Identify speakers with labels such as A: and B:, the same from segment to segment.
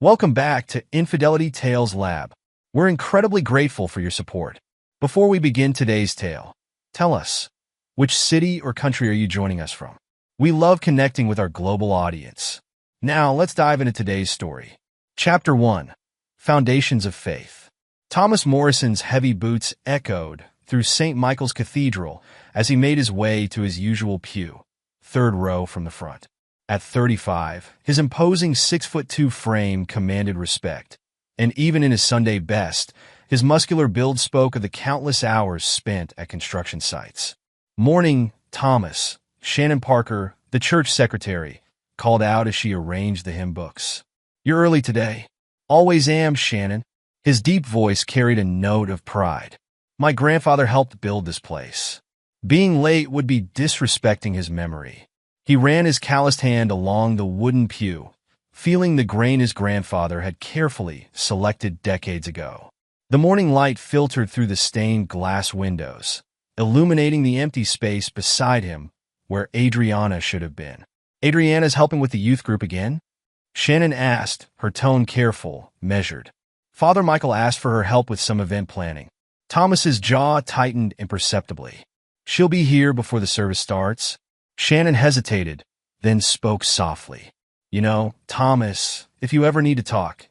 A: Welcome back to Infidelity Tales Lab. We're incredibly grateful for your support. Before we begin today's tale, tell us, which city or country are you joining us from? We love connecting with our global audience. Now, let's dive into today's story. Chapter 1. Foundations of Faith. Thomas Morrison's heavy boots echoed through St. Michael's Cathedral as he made his way to his usual pew, third row from the front. At 35, his imposing 6'2" frame commanded respect, and even in his Sunday best, his muscular build spoke of the countless hours spent at construction sites. "Morning, Thomas," Shannon Parker, the church secretary, called out as she arranged the hymn books. "You're early today." "Always am, Shannon." His deep voice carried a note of pride. "My grandfather helped build this place. Being late would be disrespecting his memory." He ran his calloused hand along the wooden pew, feeling the grain his grandfather had carefully selected decades ago. The morning light filtered through the stained glass windows, illuminating the empty space beside him where Adriana should have been. "Adriana's helping with the youth group again?" Shannon asked, her tone careful, measured. Father Michael asked for her help with some event planning. Thomas's jaw tightened imperceptibly. "She'll be here before the service starts." Shannon hesitated, then spoke softly. "You know, Thomas, if you ever need to talk."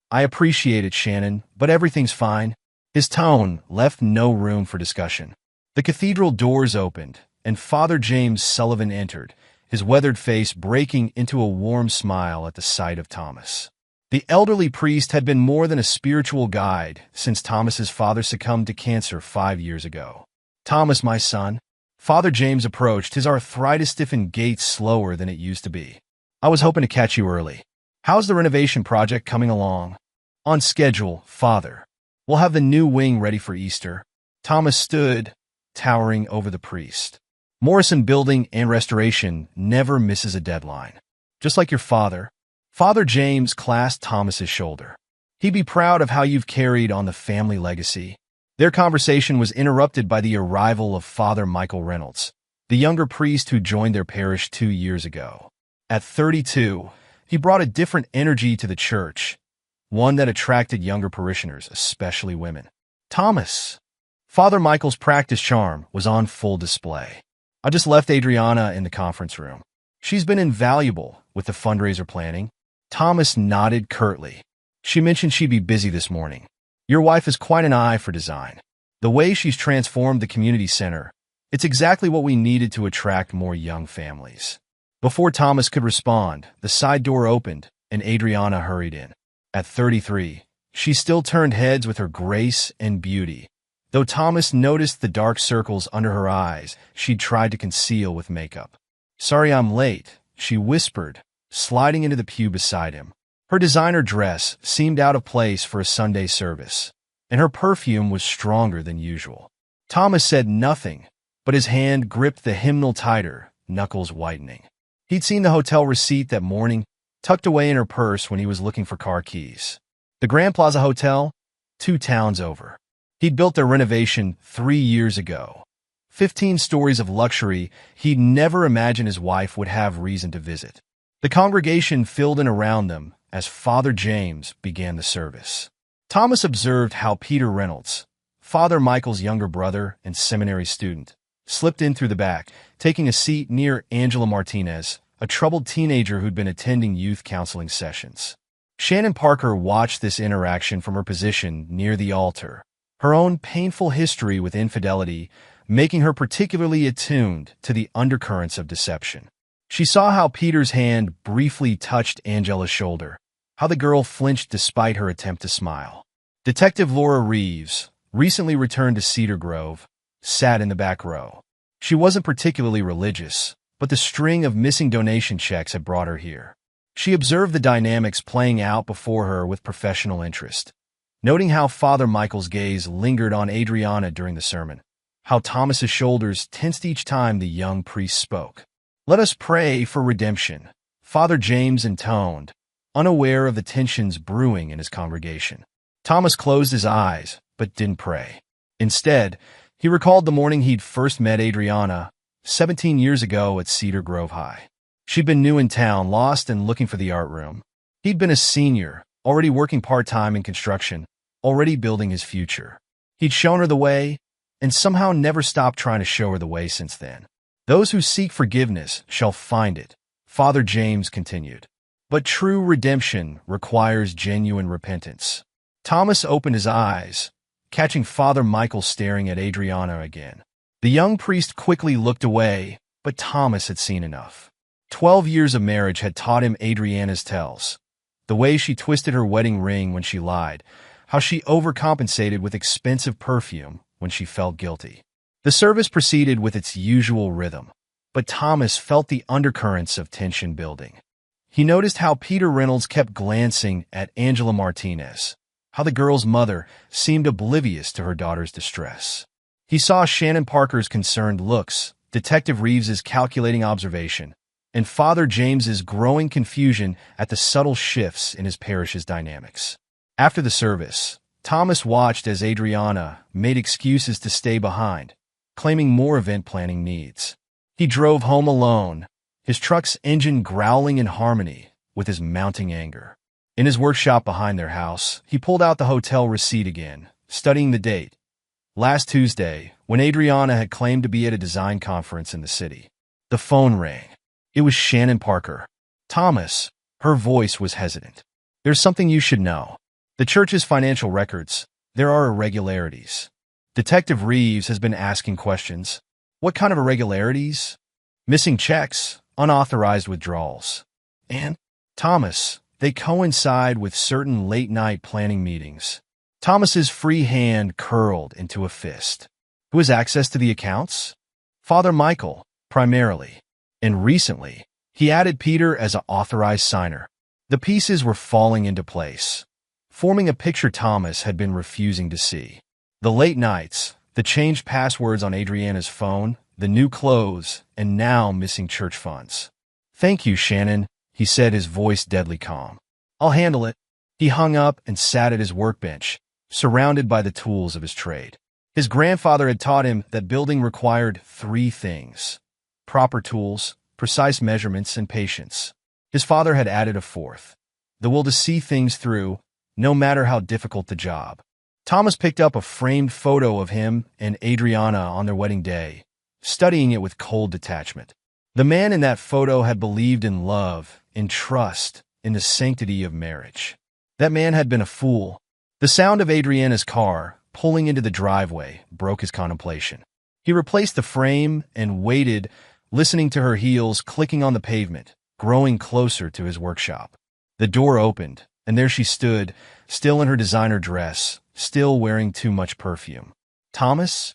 A: "I appreciate it, Shannon, but everything's fine." His tone left no room for discussion. The cathedral doors opened, and Father James Sullivan entered, his weathered face breaking into a warm smile at the sight of Thomas. The elderly priest had been more than a spiritual guide since Thomas's father succumbed to cancer 5 years ago. "Thomas, my son." Father James approached, his arthritis-stiffened gait slower than it used to be. "I was hoping to catch you early. How's the renovation project coming along?" "On schedule, Father. We'll have the new wing ready for Easter." Thomas stood, towering over the priest. "Morrison Building and Restoration never misses a deadline. Just like your father." Father James clasped Thomas's shoulder. "He'd be proud of how you've carried on the family legacy." Their conversation was interrupted by the arrival of Father Michael Reynolds, the younger priest who joined their parish 2 years ago. At 32, he brought a different energy to the church, one that attracted younger parishioners, especially women. "Thomas." Father Michael's practice charm was on full display. "I just left Adriana in the conference room. She's been invaluable with the fundraiser planning." Thomas nodded curtly. "She mentioned she'd be busy this morning. Your wife has quite an eye for design. The way she's transformed the community center, it's exactly what we needed to attract more young families." Before Thomas could respond, the side door opened, and Adriana hurried in. At 33, she still turned heads with her grace and beauty. Though Thomas noticed the dark circles under her eyes she'd tried to conceal with makeup. "Sorry I'm late," she whispered, sliding into the pew beside him. Her designer dress seemed out of place for a Sunday service, and her perfume was stronger than usual. Thomas said nothing, but his hand gripped the hymnal tighter, knuckles whitening. He'd seen the hotel receipt that morning, tucked away in her purse when he was looking for car keys. The Grand Plaza Hotel, 2 towns over. He'd built their renovation 3 years ago. 15 stories of luxury he'd never imagined his wife would have reason to visit. The congregation filled in around them as Father James began the service. Thomas observed how Peter Reynolds, Father Michael's younger brother and seminary student, slipped in through the back, taking a seat near Angela Martinez, a troubled teenager who'd been attending youth counseling sessions. Shannon Parker watched this interaction from her position near the altar, her own painful history with infidelity making her particularly attuned to the undercurrents of deception. She saw how Peter's hand briefly touched Angela's shoulder, how the girl flinched despite her attempt to smile. Detective Laura Reeves, recently returned to Cedar Grove, sat in the back row. She wasn't particularly religious, but the string of missing donation checks had brought her here. She observed the dynamics playing out before her with professional interest, noting how Father Michael's gaze lingered on Adriana during the sermon, how Thomas's shoulders tensed each time the young priest spoke. "Let us pray for redemption," Father James intoned, unaware of the tensions brewing in his congregation. Thomas closed his eyes, but didn't pray. Instead, he recalled the morning he'd first met Adriana, 17 years ago at Cedar Grove High. She'd been new in town, lost and looking for the art room. He'd been a senior, already working part-time in construction, already building his future. He'd shown her the way, and somehow never stopped trying to show her the way since then. Those who seek forgiveness shall find it, Father James continued. But true redemption requires genuine repentance. Thomas opened his eyes, catching Father Michael staring at Adriana again. The young priest quickly looked away, but Thomas had seen enough. 12 years of marriage had taught him Adriana's tells. The way she twisted her wedding ring when she lied, how she overcompensated with expensive perfume when she felt guilty. The service proceeded with its usual rhythm, but Thomas felt the undercurrents of tension building. He noticed how Peter Reynolds kept glancing at Angela Martinez, how the girl's mother seemed oblivious to her daughter's distress. He saw Shannon Parker's concerned looks, Detective Reeves's calculating observation, and Father James's growing confusion at the subtle shifts in his parish's dynamics. After the service, Thomas watched as Adriana made excuses to stay behind, claiming more event planning needs. He drove home alone, his truck's engine growling in harmony with his mounting anger. In his workshop behind their house, he pulled out the hotel receipt again, studying the date. Last Tuesday, when Adriana had claimed to be at a design conference in the city. The phone rang. It was Shannon Parker. Thomas, her voice was hesitant. There's something you should know. The church's financial records, there are irregularities. Detective Reeves has been asking questions. What kind of irregularities? Missing checks, unauthorized withdrawals. And, Thomas, they coincide with certain late-night planning meetings. Thomas's free hand curled into a fist. Who has access to the accounts? Father Michael, primarily. And recently, he added Peter as an authorized signer. The pieces were falling into place, forming a picture Thomas had been refusing to see. The late nights, the changed passwords on Adriana's phone, the new clothes, and now missing church funds. Thank you, Shannon, he said, his voice deadly calm. I'll handle it. He hung up and sat at his workbench, surrounded by the tools of his trade. His grandfather had taught him that building required 3 things: proper tools, precise measurements, and patience. His father had added a 4th: the will to see things through, no matter how difficult the job. Thomas picked up a framed photo of him and Adriana on their wedding day, studying it with cold detachment. The man in that photo had believed in love, in trust, in the sanctity of marriage. That man had been a fool. The sound of Adriana's car pulling into the driveway broke his contemplation. He replaced the frame and waited, listening to her heels clicking on the pavement, growing closer to his workshop. The door opened, and there she stood, still in her designer dress, still wearing too much perfume. Thomas?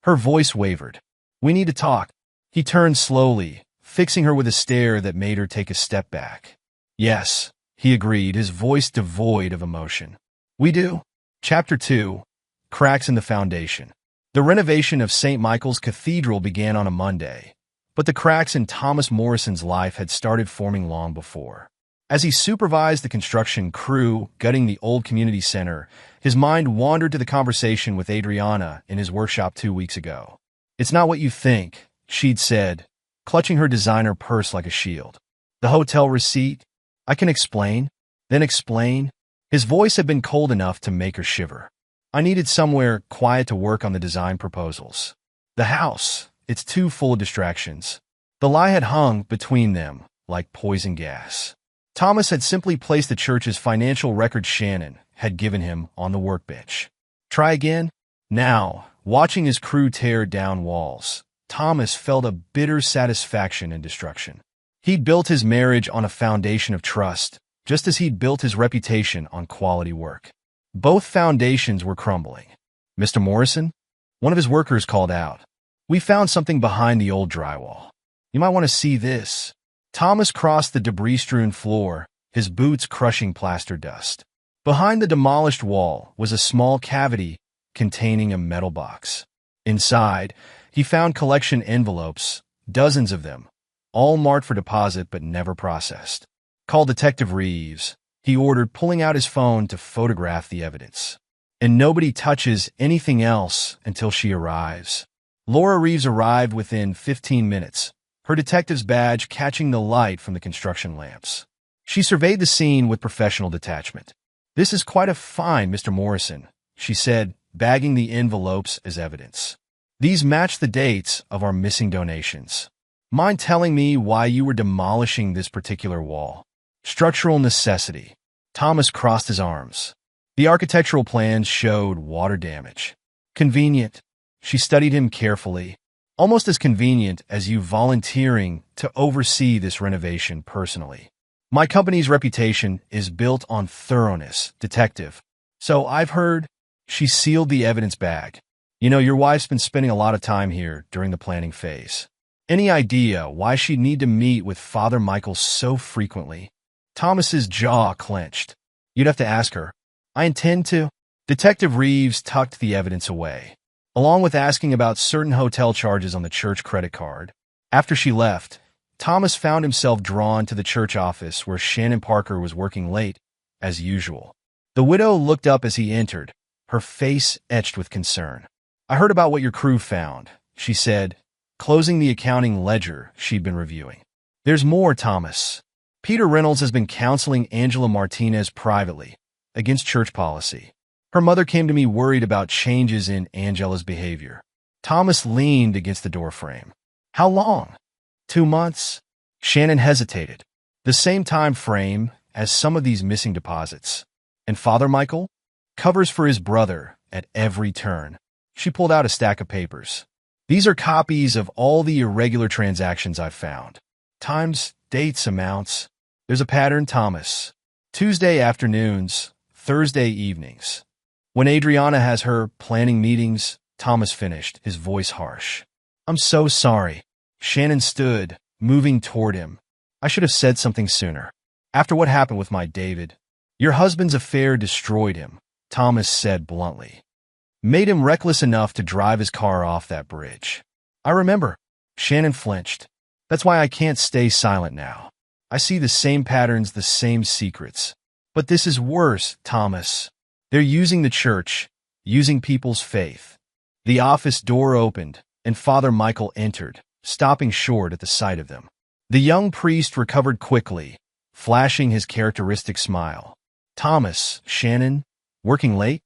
A: Her voice wavered. We need to talk. He turned slowly, fixing her with a stare that made her take a step back. Yes, he agreed, his voice devoid of emotion. We do. Chapter 2. Cracks in the Foundation. The renovation of St. Michael's Cathedral began on a Monday, but the cracks in Thomas Morrison's life had started forming long before. As he supervised the construction crew gutting the old community center, his mind wandered to the conversation with Adriana in his workshop 2 weeks ago. It's not what you think, she'd said, clutching her designer purse like a shield. The hotel receipt? I can explain. Then explain. His voice had been cold enough to make her shiver. I needed somewhere quiet to work on the design proposals. The house, it's too full of distractions. The lie had hung between them like poison gas. Thomas had simply placed the church's financial records Shannon had given him on the workbench. Try again? Now, watching his crew tear down walls, Thomas felt a bitter satisfaction in destruction. He'd built his marriage on a foundation of trust, just as he'd built his reputation on quality work. Both foundations were crumbling. Mr. Morrison? One of his workers called out. We found something behind the old drywall. You might want to see this. Thomas crossed the debris-strewn floor, his boots crushing plaster dust. Behind the demolished wall was a small cavity containing a metal box. Inside, he found collection envelopes, dozens of them, all marked for deposit but never processed. Call Detective Reeves, he ordered, pulling out his phone to photograph the evidence. And nobody touches anything else until she arrives. Laura Reeves arrived within 15 minutes, her detective's badge catching the light from the construction lamps. She surveyed the scene with professional detachment. "This is quite a find, Mr. Morrison," she said, bagging the envelopes as evidence. "These match the dates of our missing donations. Mind telling me why you were demolishing this particular wall?" "Structural necessity." Thomas crossed his arms. The architectural plans showed water damage. "Convenient." She studied him carefully. "Almost as convenient as you volunteering to oversee this renovation personally. My company's reputation is built on thoroughness, detective. So I've heard." She sealed the evidence bag. "You know, your wife's been spending a lot of time here during the planning phase. Any idea why she'd need to meet with Father Michael so frequently?" Thomas's jaw clenched. "You'd have to ask her." "I intend to." Detective Reeves tucked the evidence away, along with asking about certain hotel charges on the church credit card. After she left, Thomas found himself drawn to the church office where Shannon Parker was working late, as usual. The widow looked up as he entered, her face etched with concern. "I heard about what your crew found," she said, closing the accounting ledger she'd been reviewing. "There's more, Thomas. Peter Reynolds has been counseling Angela Martinez privately, against church policy. Her mother came to me worried about changes in Angela's behavior." Thomas leaned against the doorframe. "How long?" 2 months. Shannon hesitated. "The same time frame as some of these missing deposits. And Father Michael? Covers for his brother at every turn." She pulled out a stack of papers. "These are copies of all the irregular transactions I've found. Times, dates, amounts. There's a pattern, Thomas. Tuesday afternoons, Thursday evenings. When Adriana has her planning meetings," Thomas finished, his voice harsh. "I'm so sorry." Shannon stood, moving toward him. "I should have said something sooner. After what happened with my David. Your husband's affair destroyed him," Thomas said bluntly. "Made him reckless enough to drive his car off that bridge." "I remember." Shannon flinched. "That's why I can't stay silent now. I see the same patterns, the same secrets. But this is worse, Thomas. They're using the church, using people's faith." The office door opened, and Father Michael entered, stopping short at the sight of them. The young priest recovered quickly, flashing his characteristic smile. "Thomas, Shannon, working late?"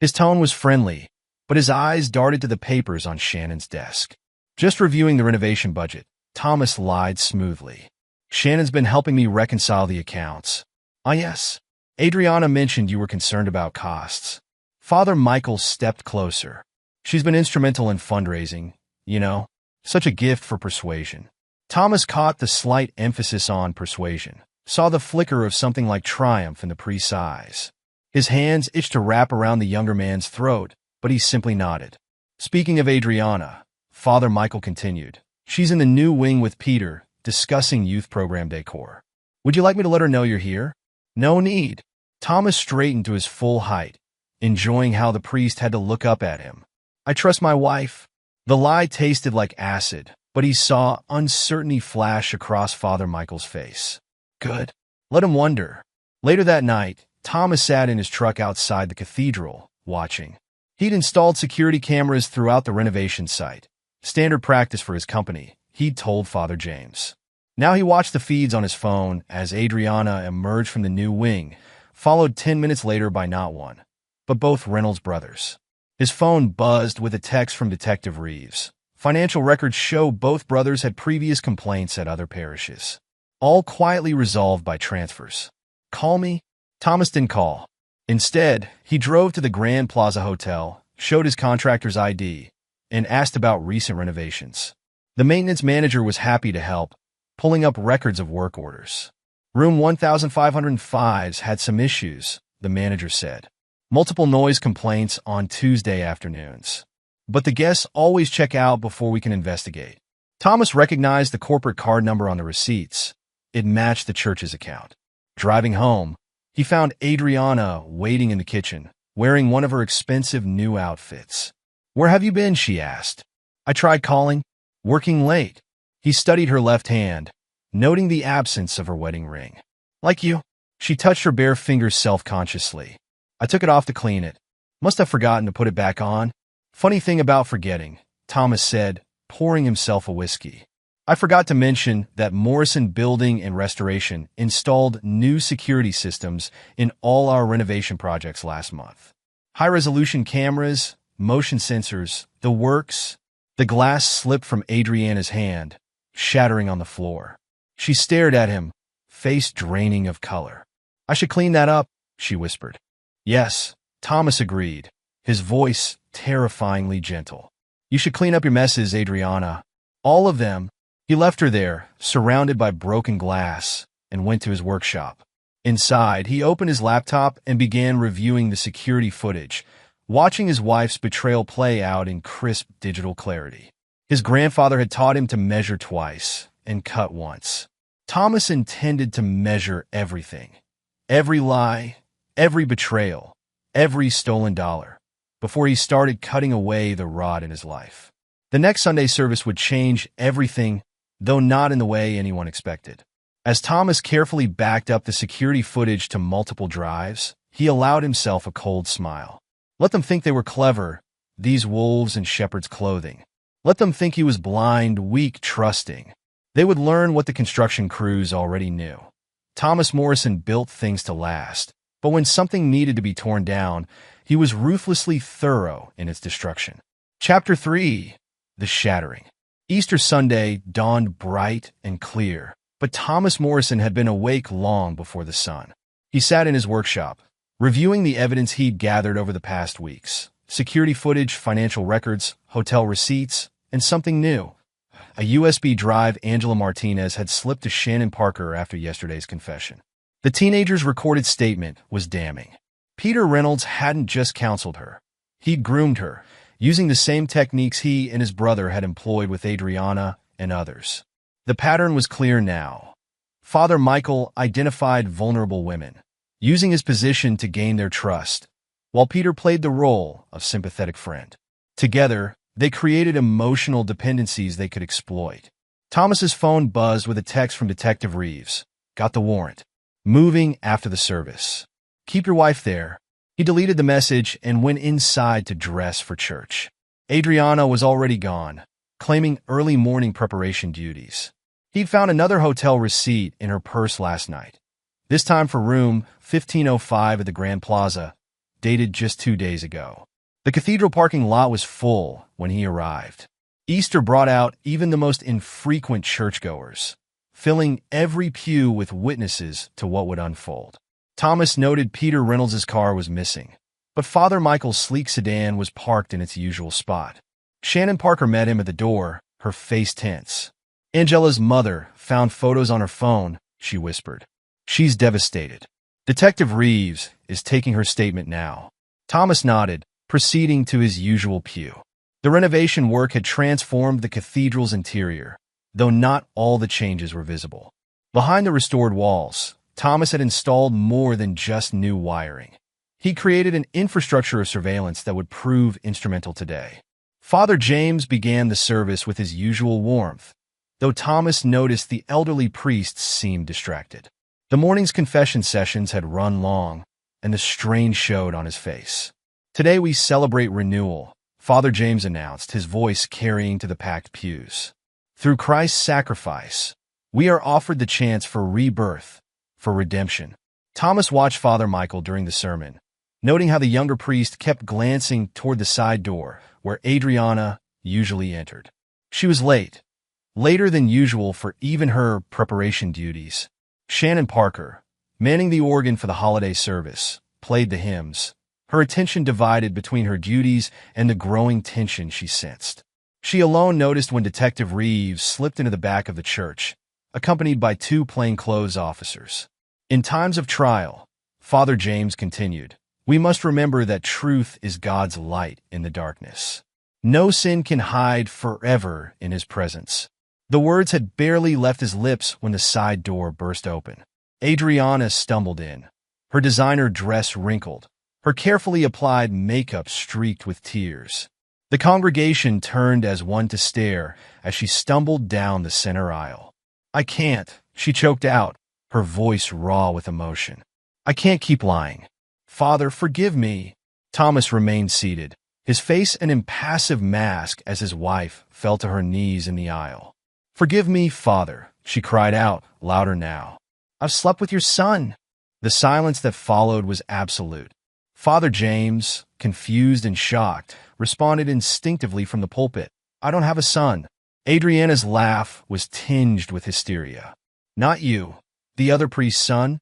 A: His tone was friendly, but his eyes darted to the papers on Shannon's desk. "Just reviewing the renovation budget," Thomas lied smoothly. "Shannon's been helping me reconcile the accounts." "Ah, yes. Adriana mentioned you were concerned about costs." Father Michael stepped closer. "She's been instrumental in fundraising, you know. Such a gift for persuasion." Thomas caught the slight emphasis on persuasion, saw the flicker of something like triumph in the priest's eyes. His hands itched to wrap around the younger man's throat, but he simply nodded. "Speaking of Adriana," Father Michael continued, "she's in the new wing with Peter, discussing youth program decor. Would you like me to let her know you're here?" "No need." Thomas straightened to his full height, enjoying how the priest had to look up at him. "I trust my wife." The lie tasted like acid, but he saw uncertainty flash across Father Michael's face. "Good. Let him wonder." Later that night, Thomas sat in his truck outside the cathedral, watching. He'd installed security cameras throughout the renovation site, standard practice for his company, he'd told Father James. Now he watched the feeds on his phone as Adriana emerged from the new wing, followed 10 minutes later by not one, but both Reynolds brothers. His phone buzzed with a text from Detective Reeves. Financial records show both brothers had previous complaints at other parishes, all quietly resolved by transfers. "Call me?" Thomas didn't call. Instead, he drove to the Grand Plaza Hotel, showed his contractor's ID, and asked about recent renovations. The maintenance manager was happy to help, pulling up records of work orders. "Room 1505's had some issues," the manager said. "Multiple noise complaints on Tuesday afternoons. But the guests always check out before we can investigate." Thomas recognized the corporate card number on the receipts. It matched the church's account. Driving home, he found Adriana waiting in the kitchen, wearing one of her expensive new outfits. "Where have you been?" she asked. "I tried calling. Working late." He studied her left hand, noting the absence of her wedding ring. "Like you." She touched her bare fingers self-consciously. "I took it off to clean it. Must have forgotten to put it back on." "Funny thing about forgetting," Thomas said, pouring himself a whiskey. I forgot to mention that Morrison Building and Restoration installed new security systems in all our renovation projects last month. High-resolution cameras, motion sensors, the works. The glass slipped from Adriana's hand, shattering on the floor. She stared at him, face draining of color. "I should clean that up," she whispered. "Yes," Thomas agreed, his voice terrifyingly gentle. "You should clean up your messes, Adriana. All of them." He left her there, surrounded by broken glass, and went to his workshop. Inside, he opened his laptop and began reviewing the security footage, watching his wife's betrayal play out in crisp digital clarity. His grandfather had taught him to measure twice and cut once. Thomas intended to measure everything. Every lie, every betrayal, every stolen dollar, before he started cutting away the rod in his life. The next Sunday service would change everything, though not in the way anyone expected. As Thomas carefully backed up the security footage to multiple drives, he allowed himself a cold smile. Let them think they were clever, these wolves in shepherd's clothing. Let them think he was blind, weak, trusting. They would learn what the construction crews already knew. Thomas Morrison built things to last, but when something needed to be torn down, he was ruthlessly thorough in its destruction. Chapter 3. The Shattering. Easter Sunday dawned bright and clear, but Thomas Morrison had been awake long before the sun. He sat in his workshop, reviewing the evidence he'd gathered over the past weeks. Security footage, financial records, hotel receipts, and something new. A USB drive Angela Martinez had slipped to Shannon Parker after yesterday's confession. The teenager's recorded statement was damning. Peter Reynolds hadn't just counseled her. He'd groomed her, using the same techniques he and his brother had employed with Adriana and others. The pattern was clear now. Father Michael identified vulnerable women, using his position to gain their trust, while Peter played the role of sympathetic friend. Together, they created emotional dependencies they could exploit. Thomas's phone buzzed with a text from Detective Reeves. "Got the warrant. Moving after the service. Keep your wife there." He deleted the message and went inside to dress for church. Adriana was already gone, claiming early morning preparation duties. He'd found another hotel receipt in her purse last night, this time for room 1505 at the Grand Plaza, dated just 2 days ago. The cathedral parking lot was full when he arrived. Easter brought out even the most infrequent churchgoers, filling every pew with witnesses to what would unfold. Thomas noted Peter Reynolds' car was missing, but Father Michael's sleek sedan was parked in its usual spot. Shannon Parker met him at the door, her face tense. "Angela's mother found photos on her phone," she whispered. "She's devastated. Detective Reeves is taking her statement now." Thomas nodded, proceeding to his usual pew. The renovation work had transformed the cathedral's interior, though not all the changes were visible. Behind the restored walls, Thomas had installed more than just new wiring. He created an infrastructure of surveillance that would prove instrumental today. Father James began the service with his usual warmth, though Thomas noticed the elderly priests seemed distracted. The morning's confession sessions had run long, and the strain showed on his face. "Today we celebrate renewal," Father James announced, his voice carrying to the packed pews. "Through Christ's sacrifice, we are offered the chance for rebirth, for redemption." Thomas watched Father Michael during the sermon, noting how the younger priest kept glancing toward the side door where Adriana usually entered. She was late, later than usual for even her preparation duties. Shannon Parker, manning the organ for the holiday service, played the hymns, her attention divided between her duties and the growing tension she sensed. She alone noticed when Detective Reeves slipped into the back of the church, accompanied by 2 plainclothes officers. "In times of trial," Father James continued, "we must remember that truth is God's light in the darkness. No sin can hide forever in his presence." The words had barely left his lips when the side door burst open. Adriana stumbled in, her designer dress wrinkled, her carefully applied makeup streaked with tears. The congregation turned as one to stare as she stumbled down the center aisle. "I can't," she choked out, her voice raw with emotion. "I can't keep lying. Father, forgive me." Thomas remained seated, his face an impassive mask as his wife fell to her knees in the aisle. "Forgive me, Father," she cried out, louder now. "I've slept with your son." The silence that followed was absolute. Father James, confused and shocked, responded instinctively from the pulpit, "I don't have a son." Adriana's laugh was tinged with hysteria. "Not you, the other priest's son,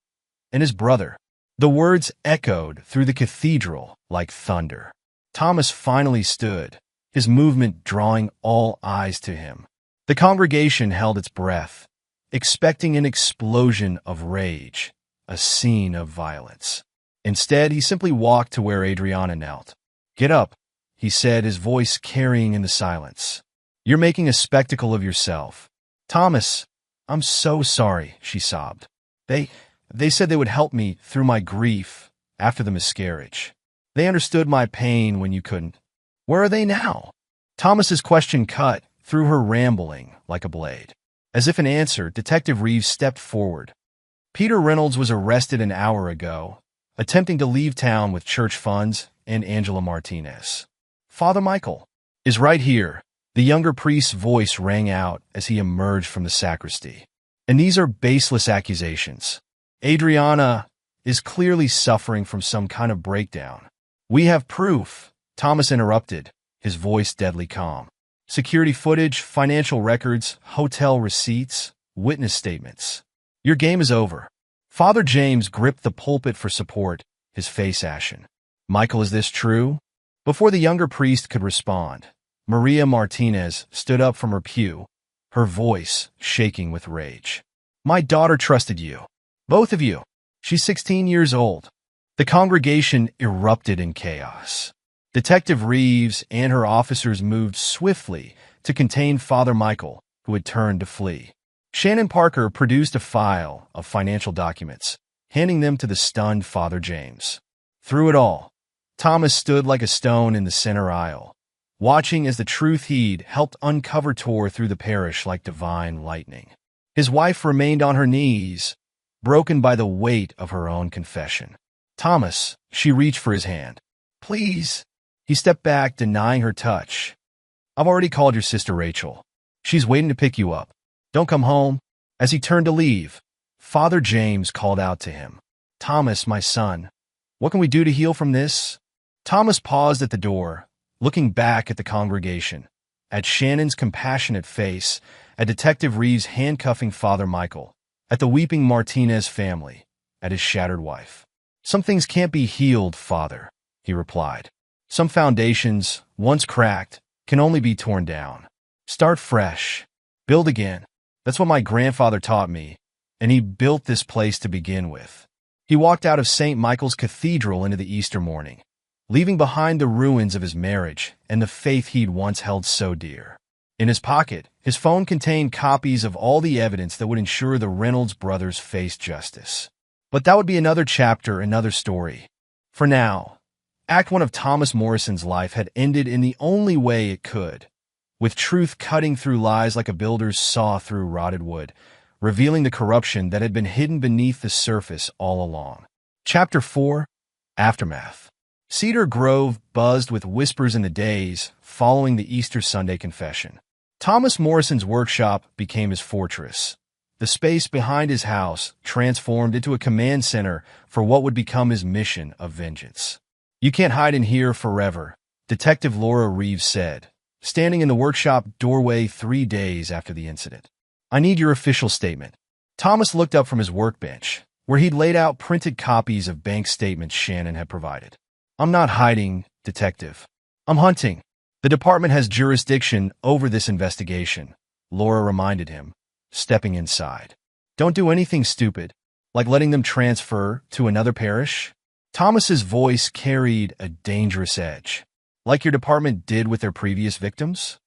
A: and his brother." The words echoed through the cathedral like thunder. Thomas finally stood, his movement drawing all eyes to him. The congregation held its breath, expecting an explosion of rage, a scene of violence. Instead, he simply walked to where Adriana knelt. "Get up," he said, his voice carrying in the silence. "You're making a spectacle of yourself." "Thomas, I'm so sorry," she sobbed. They said they would help me through my grief after the miscarriage. They understood my pain when you couldn't. Where are they now?" Thomas's question cut through her rambling like a blade. As if in answer, Detective Reeves stepped forward. "Peter Reynolds was arrested an hour ago, attempting to leave town with church funds and Angela Martinez. Father Michael is right here." The younger priest's voice rang out as he emerged from the sacristy. "And these are baseless accusations. Adriana is clearly suffering from some kind of breakdown." "We have proof," Thomas interrupted, his voice deadly calm. "Security footage, financial records, hotel receipts, witness statements. Your game is over." Father James gripped the pulpit for support, his face ashen. "Michael, is this true?" Before the younger priest could respond, Maria Martinez stood up from her pew, her voice shaking with rage. "My daughter trusted you. Both of you. She's 16 years old." The congregation erupted in chaos. Detective Reeves and her officers moved swiftly to contain Father Michael, who had turned to flee. Shannon Parker produced a file of financial documents, handing them to the stunned Father James. Through it all, Thomas stood like a stone in the center aisle, watching as the truth he'd helped uncover tore through the parish like divine lightning. His wife remained on her knees, broken by the weight of her own confession. "Thomas," she reached for his hand. "Please." He stepped back, denying her touch. "I've already called your sister Rachel. She's waiting to pick you up. Don't come home." As he turned to leave, Father James called out to him, "Thomas, my son, what can we do to heal from this?" Thomas paused at the door, looking back at the congregation, at Shannon's compassionate face, at Detective Reeves handcuffing Father Michael, at the weeping Martinez family, at his shattered wife. "Some things can't be healed, Father," he replied. "Some foundations, once cracked, can only be torn down. Start fresh. Build again. That's what my grandfather taught me, and he built this place to begin with." He walked out of St. Michael's Cathedral into the Easter morning, leaving behind the ruins of his marriage and the faith he'd once held so dear. In his pocket, his phone contained copies of all the evidence that would ensure the Reynolds brothers faced justice. But that would be another chapter, another story. For now, Act 1 of Thomas Morrison's life had ended in the only way it could, with truth cutting through lies like a builder's saw through rotted wood, revealing the corruption that had been hidden beneath the surface all along. Chapter 4: Aftermath. Cedar Grove buzzed with whispers in the days following the Easter Sunday confession. Thomas Morrison's workshop became his fortress. The space behind his house transformed into a command center for what would become his mission of vengeance. "You can't hide in here forever," Detective Laura Reeves said, standing in the workshop doorway 3 days after the incident. "I need your official statement." Thomas looked up from his workbench, where he'd laid out printed copies of bank statements Shannon had provided. "I'm not hiding, Detective. I'm hunting. The department has jurisdiction over this investigation," Laura reminded him, stepping inside. "Don't do anything stupid, like letting them transfer to another parish." Thomas's voice carried a dangerous edge. "Like your department did with their previous victims?"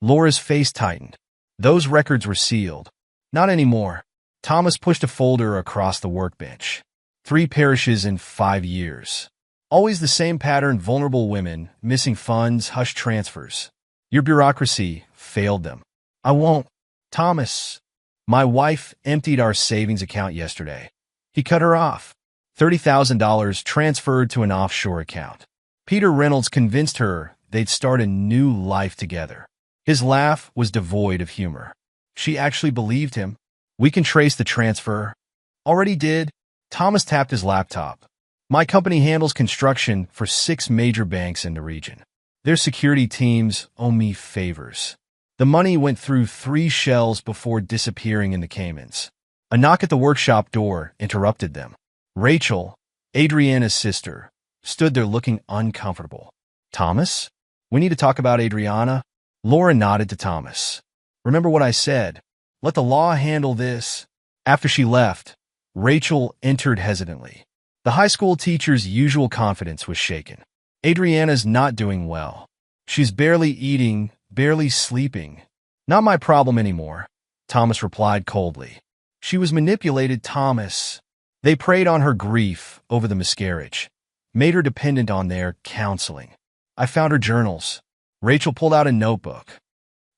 A: Laura's face tightened. "Those records were sealed." "Not anymore." Thomas pushed a folder across the workbench. 3 parishes in 5 years. Always the same pattern: vulnerable women, missing funds, hushed transfers. Your bureaucracy failed them. "I won't." "Thomas, my wife emptied our savings account yesterday." He cut her off. $30,000 transferred to an offshore account. Peter Reynolds convinced her they'd start a new life together. His laugh was devoid of humor. She actually believed him. We can trace the transfer. Already did. Thomas tapped his laptop. My company handles construction for 6 major banks in the region. Their security teams owe me favors. The money went through 3 shells before disappearing in the Caymans. A knock at the workshop door interrupted them. Rachel, Adriana's sister, stood there looking uncomfortable. Thomas? We need to talk about Adriana. Laura nodded to Thomas. Remember what I said. Let the law handle this. After she left, Rachel entered hesitantly. The high school teacher's usual confidence was shaken. Adriana's not doing well. She's barely eating, barely sleeping. Not my problem anymore, Thomas replied coldly. She was manipulated, Thomas. They preyed on her grief over the miscarriage, made her dependent on their counseling. I found her journals. Rachel pulled out a notebook.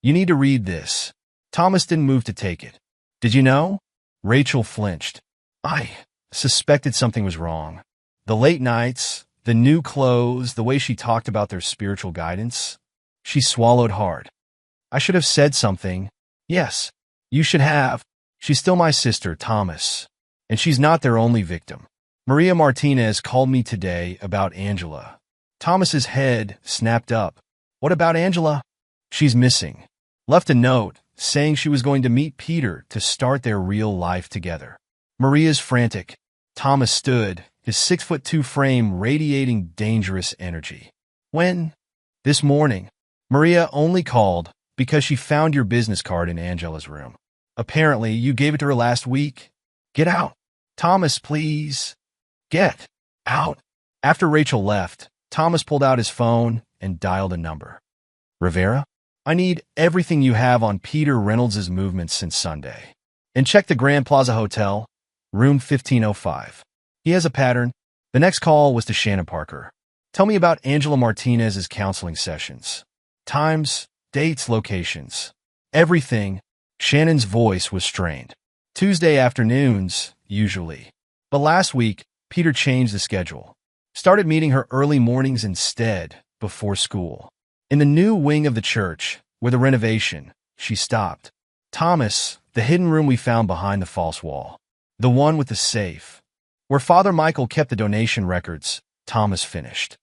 A: You need to read this. Thomas didn't move to take it. Did you know? Rachel flinched. I suspected something was wrong. The late nights, the new clothes, the way she talked about their spiritual guidance. She swallowed hard. I should have said something. Yes, you should have. She's still my sister, Thomas. And she's not their only victim. Maria Martinez called me today about Angela. Thomas's head snapped up. What about Angela? She's missing. Left a note saying she was going to meet Peter to start their real life together. Maria's frantic. Thomas stood, his 6'2" frame radiating dangerous energy. When? This morning. Maria only called because she found your business card in Angela's room. Apparently, you gave it to her last week. Get out. Thomas, please. Get out. After Rachel left, Thomas pulled out his phone and dialed a number. Rivera? I need everything you have on Peter Reynolds' movements since Sunday. And check the Grand Plaza Hotel, room 1505. He has a pattern. The next call was to Shannon Parker. Tell me about Angela Martinez's counseling sessions. Times, dates, locations. Everything. Shannon's voice was strained. Tuesday afternoons, usually. But last week, Peter changed the schedule. Started meeting her early mornings instead, before school. In the new wing of the church, where the renovation, she stopped. Thomas, the hidden room we found behind the false wall. The one with the safe. Where Father Michael kept the donation records, Thomas finished.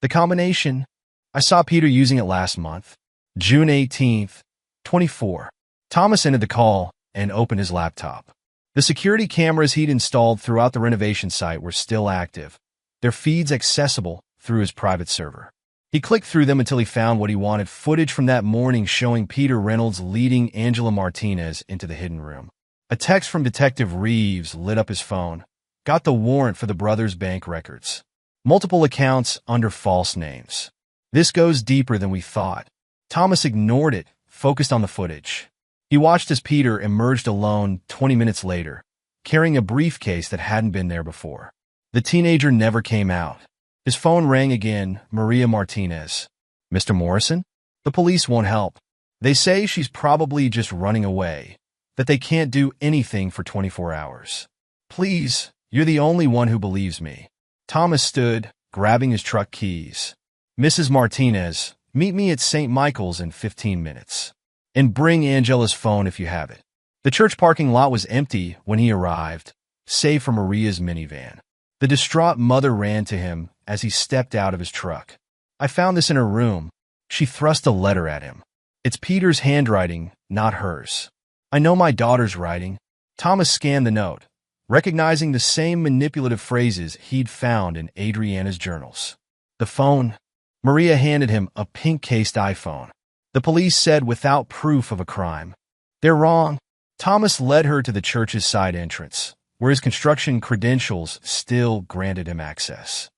A: The combination, I saw Peter using it last month. June 18th, 24. Thomas ended the call and opened his laptop. The security cameras he'd installed throughout the renovation site were still active, their feeds accessible through his private server. He clicked through them until he found what he wanted, footage from that morning showing Peter Reynolds leading Angela Martinez into the hidden room. A text from Detective Reeves lit up his phone. Got the warrant for the brothers' bank records. Multiple accounts under false names. This goes deeper than we thought. Thomas ignored it, focused on the footage. He watched as Peter emerged alone 20 minutes later, carrying a briefcase that hadn't been there before. The teenager never came out. His phone rang again, Maria Martinez. Mr. Morrison? The police won't help. They say she's probably just running away, that they can't do anything for 24 hours. Please, you're the only one who believes me. Thomas stood, grabbing his truck keys. Mrs. Martinez, meet me at St. Michael's in 15 minutes. And bring Angela's phone if you have it. The church parking lot was empty when he arrived, save for Maria's minivan. The distraught mother ran to him as he stepped out of his truck. I found this in her room. She thrust a letter at him. It's Peter's handwriting, not hers. I know my daughter's writing. Thomas scanned the note, recognizing the same manipulative phrases he'd found in Adriana's journals. The phone. Maria handed him a pink-cased iPhone. The police said without proof of a crime. They're wrong. Thomas led her to the church's side entrance, where his construction credentials still granted him access.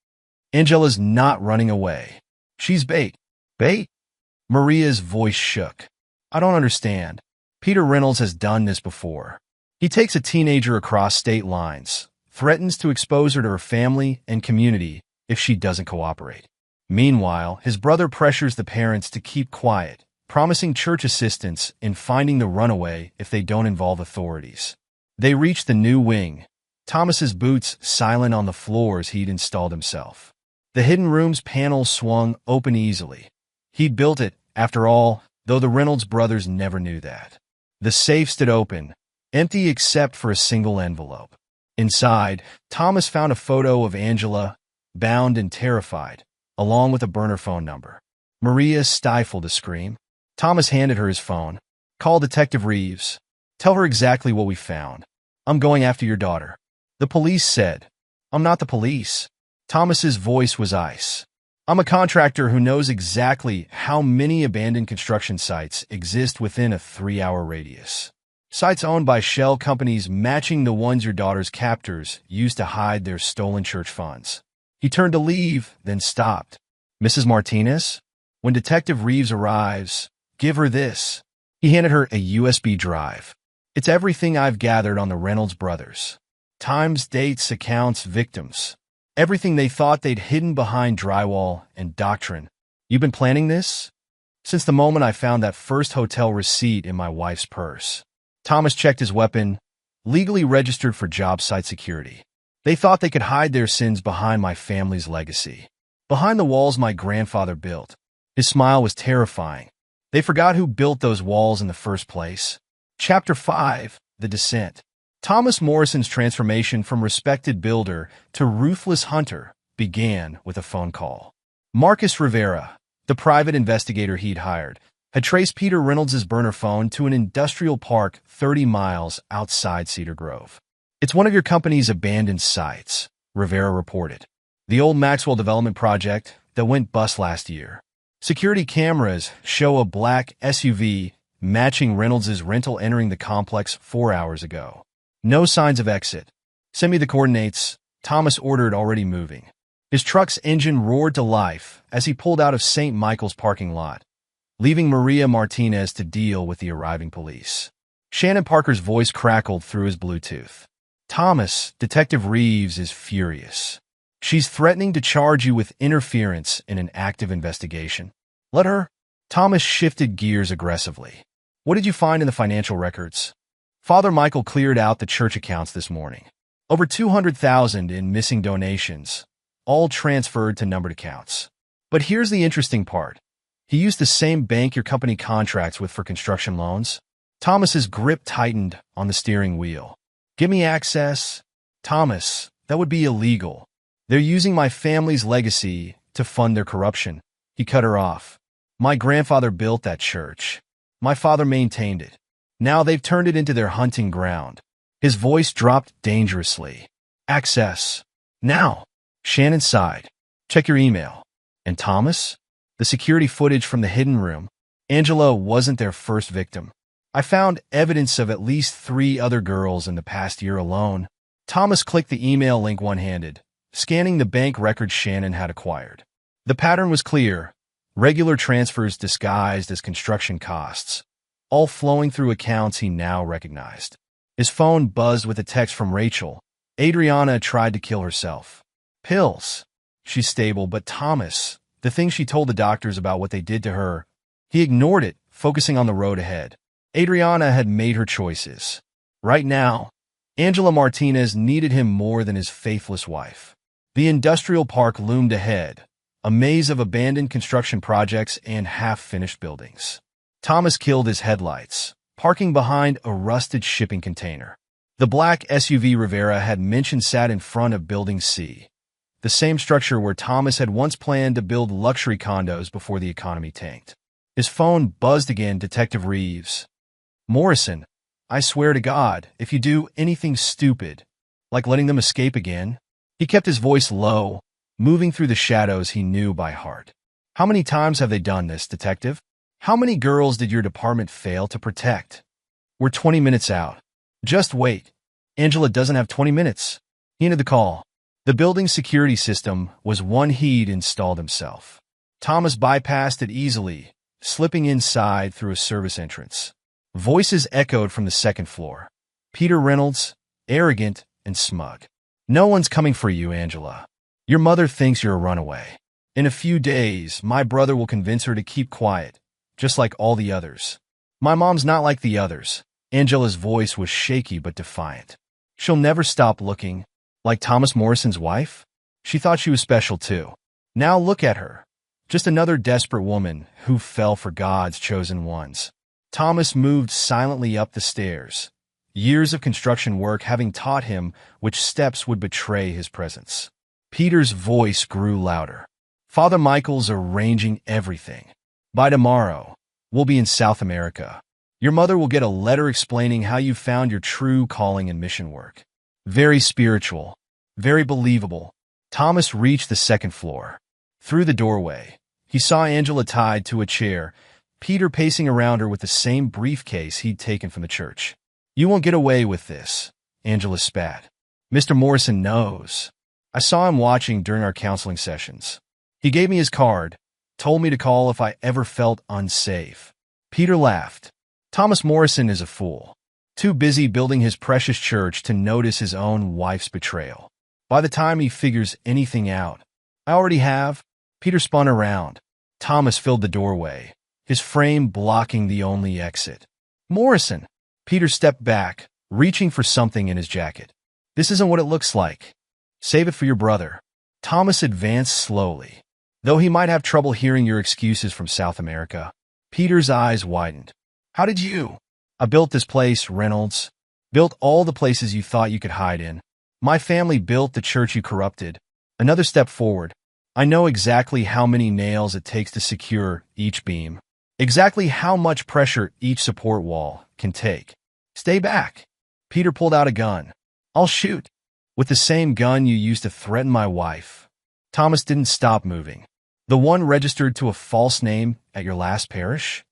A: Angela's not running away. She's bait. Bait? Maria's voice shook. I don't understand. Peter Reynolds has done this before. He takes a teenager across state lines, threatens to expose her to her family and community if she doesn't cooperate. Meanwhile, his brother pressures the parents to keep quiet, promising church assistance in finding the runaway if they don't involve authorities. They reach the new wing, Thomas's boots silent on the floors he'd installed himself. The hidden room's panels swung open easily. He'd built it, after all, though the Reynolds brothers never knew that. The safe stood open, empty except for a single envelope. Inside, Thomas found a photo of Angela, bound and terrified, along with a burner phone number. Maria stifled a scream. Thomas handed her his phone. "Call Detective Reeves. Tell her exactly what we found. I'm going after your daughter." The police said. "I'm not the police." Thomas's voice was ice. "I'm a contractor who knows exactly how many abandoned construction sites exist within a 3-hour radius. Sites owned by shell companies matching the ones your daughter's captors used to hide their stolen church funds." He turned to leave, then stopped. "Mrs. Martinez, when Detective Reeves arrives, give her this." He handed her a USB drive. "It's everything I've gathered on the Reynolds brothers. Times, dates, accounts, victims. Everything they thought they'd hidden behind drywall and doctrine. You've been planning this? Since the moment I found that first hotel receipt in my wife's purse." Thomas checked his weapon, legally registered for job site security. "They thought they could hide their sins behind my family's legacy, behind the walls my grandfather built." His smile was terrifying. They forgot who built those walls in the first place. Chapter 5: The Descent. Thomas Morrison's transformation from respected builder to ruthless hunter began with a phone call. Marcus Rivera, the private investigator he'd hired, had traced Peter Reynolds' burner phone to an industrial park 30 miles outside Cedar Grove. "It's one of your company's abandoned sites," Rivera reported. "The old Maxwell development project that went bust last year. Security cameras show a black SUV matching Reynolds' rental entering the complex 4 hours ago. No signs of exit. Send me the coordinates," Thomas ordered, already moving. His truck's engine roared to life as he pulled out of St. Michael's parking lot, leaving Maria Martinez to deal with the arriving police. Shannon Parker's voice crackled through his Bluetooth. "Thomas, Detective Reeves is furious. She's threatening to charge you with interference in an active investigation. Let her." Thomas shifted gears aggressively. "What did you find in the financial records?" Father Michael cleared out the church accounts this morning. Over $200,000 in missing donations, all transferred to numbered accounts. But here's the interesting part. He used the same bank your company contracts with for construction loans. Thomas's grip tightened on the steering wheel. "Give me access." "Thomas, that would be illegal. They're using my family's legacy to fund their corruption." He cut her off. "My grandfather built that church. My father maintained it. Now they've turned it into their hunting ground." His voice dropped dangerously. "Access. Now." Shannon sighed. "Check your email." "And Thomas?" "The security footage from the hidden room. Angela wasn't their first victim. I found evidence of at least 3 other girls in the past year alone." Thomas clicked the email link one-handed, scanning the bank records Shannon had acquired. The pattern was clear. Regular transfers disguised as construction costs, all flowing through accounts he now recognized. His phone buzzed with a text from Rachel. "Adriana tried to kill herself. Pills. She's stable, but Thomas, the thing she told the doctors about what they did to her." He ignored it, focusing on the road ahead. Adriana had made her choices. Right now, Angela Martinez needed him more than his faithless wife. The industrial park loomed ahead, a maze of abandoned construction projects and half-finished buildings. Thomas killed his headlights, parking behind a rusted shipping container. The black SUV Rivera had mentioned sat in front of Building C, the same structure where Thomas had once planned to build luxury condos before the economy tanked. His phone buzzed again. "Detective Reeves. Morrison, I swear to God, if you do anything stupid, like letting them escape again." He kept his voice low, moving through the shadows he knew by heart. "How many times have they done this, Detective? How many girls did your department fail to protect? We're 20 minutes out. Just wait. Angela doesn't have 20 minutes. He ended the call. The building's security system was one he'd installed himself. Thomas bypassed it easily, slipping inside through a service entrance. Voices echoed from the second floor. Peter Reynolds, arrogant and smug. "No one's coming for you, Angela. Your mother thinks you're a runaway. In a few days, my brother will convince her to keep quiet, just like all the others." "My mom's not like the others." Angela's voice was shaky but defiant. "She'll never stop looking. Like Thomas Morrison's wife? She thought she was special too. Now look at her. Just another desperate woman who fell for God's chosen ones." Thomas moved silently up the stairs, years of construction work having taught him which steps would betray his presence. Peter's voice grew louder. Father Michael's arranging everything. By tomorrow, we'll be in South America. Your mother will get a letter explaining how you found your true calling in mission work. Very spiritual, very believable. Thomas reached the second floor. Through the doorway, he saw Angela tied to a chair, Peter pacing around her with the same briefcase he'd taken from the church. You won't get away with this, Angela spat. Mr. Morrison knows. I saw him watching during our counseling sessions. He gave me his card, told me to call if I ever felt unsafe. Peter laughed. Thomas Morrison is a fool. Too busy building his precious church to notice his own wife's betrayal. By the time he figures anything out, I already have. Peter spun around. Thomas filled the doorway, his frame blocking the only exit. Morrison! Peter stepped back, reaching for something in his jacket. This isn't what it looks like. Save it for your brother. Thomas advanced slowly. Though he might have trouble hearing your excuses from South America, Peter's eyes widened. How did you? I built this place, Reynolds. Built all the places you thought you could hide in. My family built the church you corrupted. Another step forward. I know exactly how many nails it takes to secure each beam. Exactly how much pressure each support wall can take. Stay back. Peter pulled out a gun. I'll shoot. With the same gun you used to threaten my wife. Thomas didn't stop moving. The one registered to a false name at your last parish?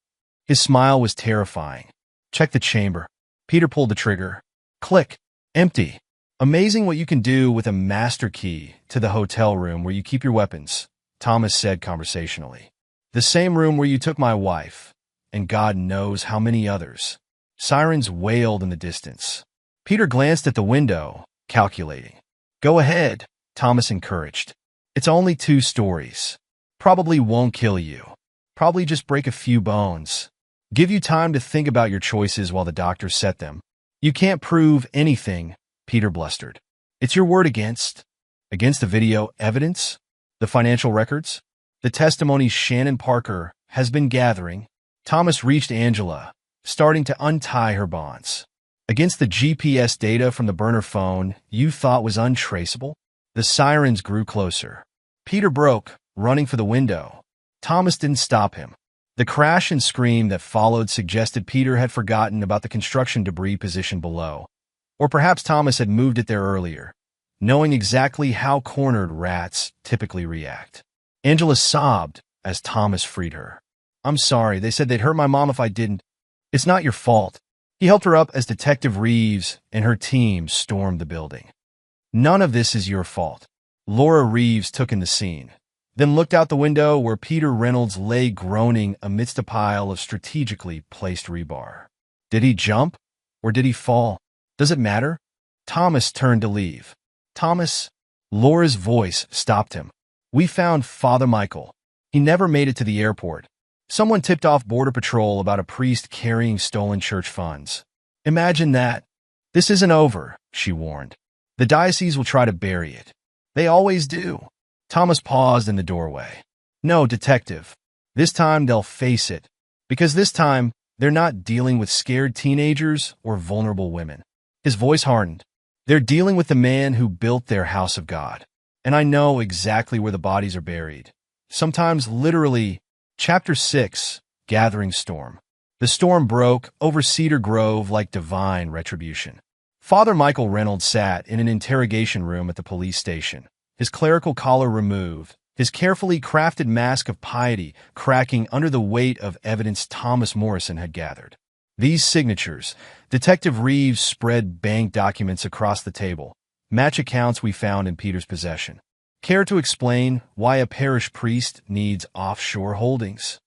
A: His smile was terrifying. Check the chamber. Peter pulled the trigger. Click. Empty. Amazing what you can do with a master key to the hotel room where you keep your weapons, Thomas said conversationally. The same room where you took my wife, and God knows how many others. Sirens wailed in the distance. Peter glanced at the window, calculating. Go ahead, Thomas encouraged. It's only 2 stories. Probably won't kill you. Probably just break a few bones. Give you time to think about your choices while the doctors set them. You can't prove anything, Peter blustered. It's your word against the video evidence, the financial records, the testimonies Shannon Parker has been gathering. Thomas reached Angela, starting to untie her bonds. Against the GPS data from the burner phone you thought was untraceable? The sirens grew closer. Peter broke, running for the window. Thomas didn't stop him. The crash and scream that followed suggested Peter had forgotten about the construction debris position below. Or perhaps Thomas had moved it there earlier, knowing exactly how cornered rats typically react. Angela sobbed as Thomas freed her. I'm sorry, they said they'd hurt my mom if I didn't. It's not your fault. He helped her up as Detective Reeves and her team stormed the building. None of this is your fault. Laura Reeves took in the scene, then looked out the window where Peter Reynolds lay groaning amidst a pile of strategically placed rebar. Did he jump or did he fall? Does it matter? Thomas turned to leave. Thomas, Laura's voice stopped him. We found Father Michael. He never made it to the airport. Someone tipped off Border Patrol about a priest carrying stolen church funds. Imagine that. This isn't over, she warned. The diocese will try to bury it. They always do. Thomas paused in the doorway. No, detective. This time they'll face it. Because this time, they're not dealing with scared teenagers or vulnerable women. His voice hardened. They're dealing with the man who built their house of God. And I know exactly where the bodies are buried. Sometimes literally. Chapter 6, Gathering Storm. The storm broke over Cedar Grove like divine retribution. Father Michael Reynolds sat in an interrogation room at the police station, his clerical collar removed, his carefully crafted mask of piety cracking under the weight of evidence Thomas Morrison had gathered. These signatures, Detective Reeves spread bank documents across the table, match accounts we found in Peter's possession. Care to explain why a parish priest needs offshore holdings?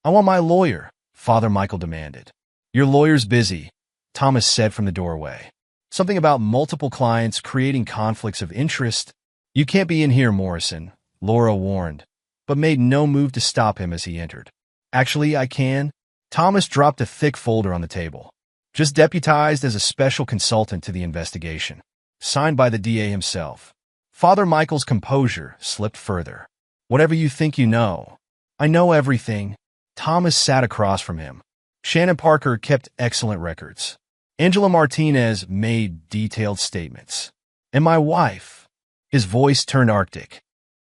A: I want my lawyer, Father Michael demanded. Your lawyer's busy, Thomas said from the doorway. Something about multiple clients creating conflicts of interest. You can't be in here, Morrison, Laura warned, but made no move to stop him as he entered. Actually, I can. Thomas dropped a thick folder on the table. Just deputized as a special consultant to the investigation. Signed by the DA himself. Father Michael's composure slipped further. Whatever you think you know. I know everything. Thomas sat across from him. Shannon Parker kept excellent records. Angela Martinez made detailed statements. And my wife. His voice turned arctic.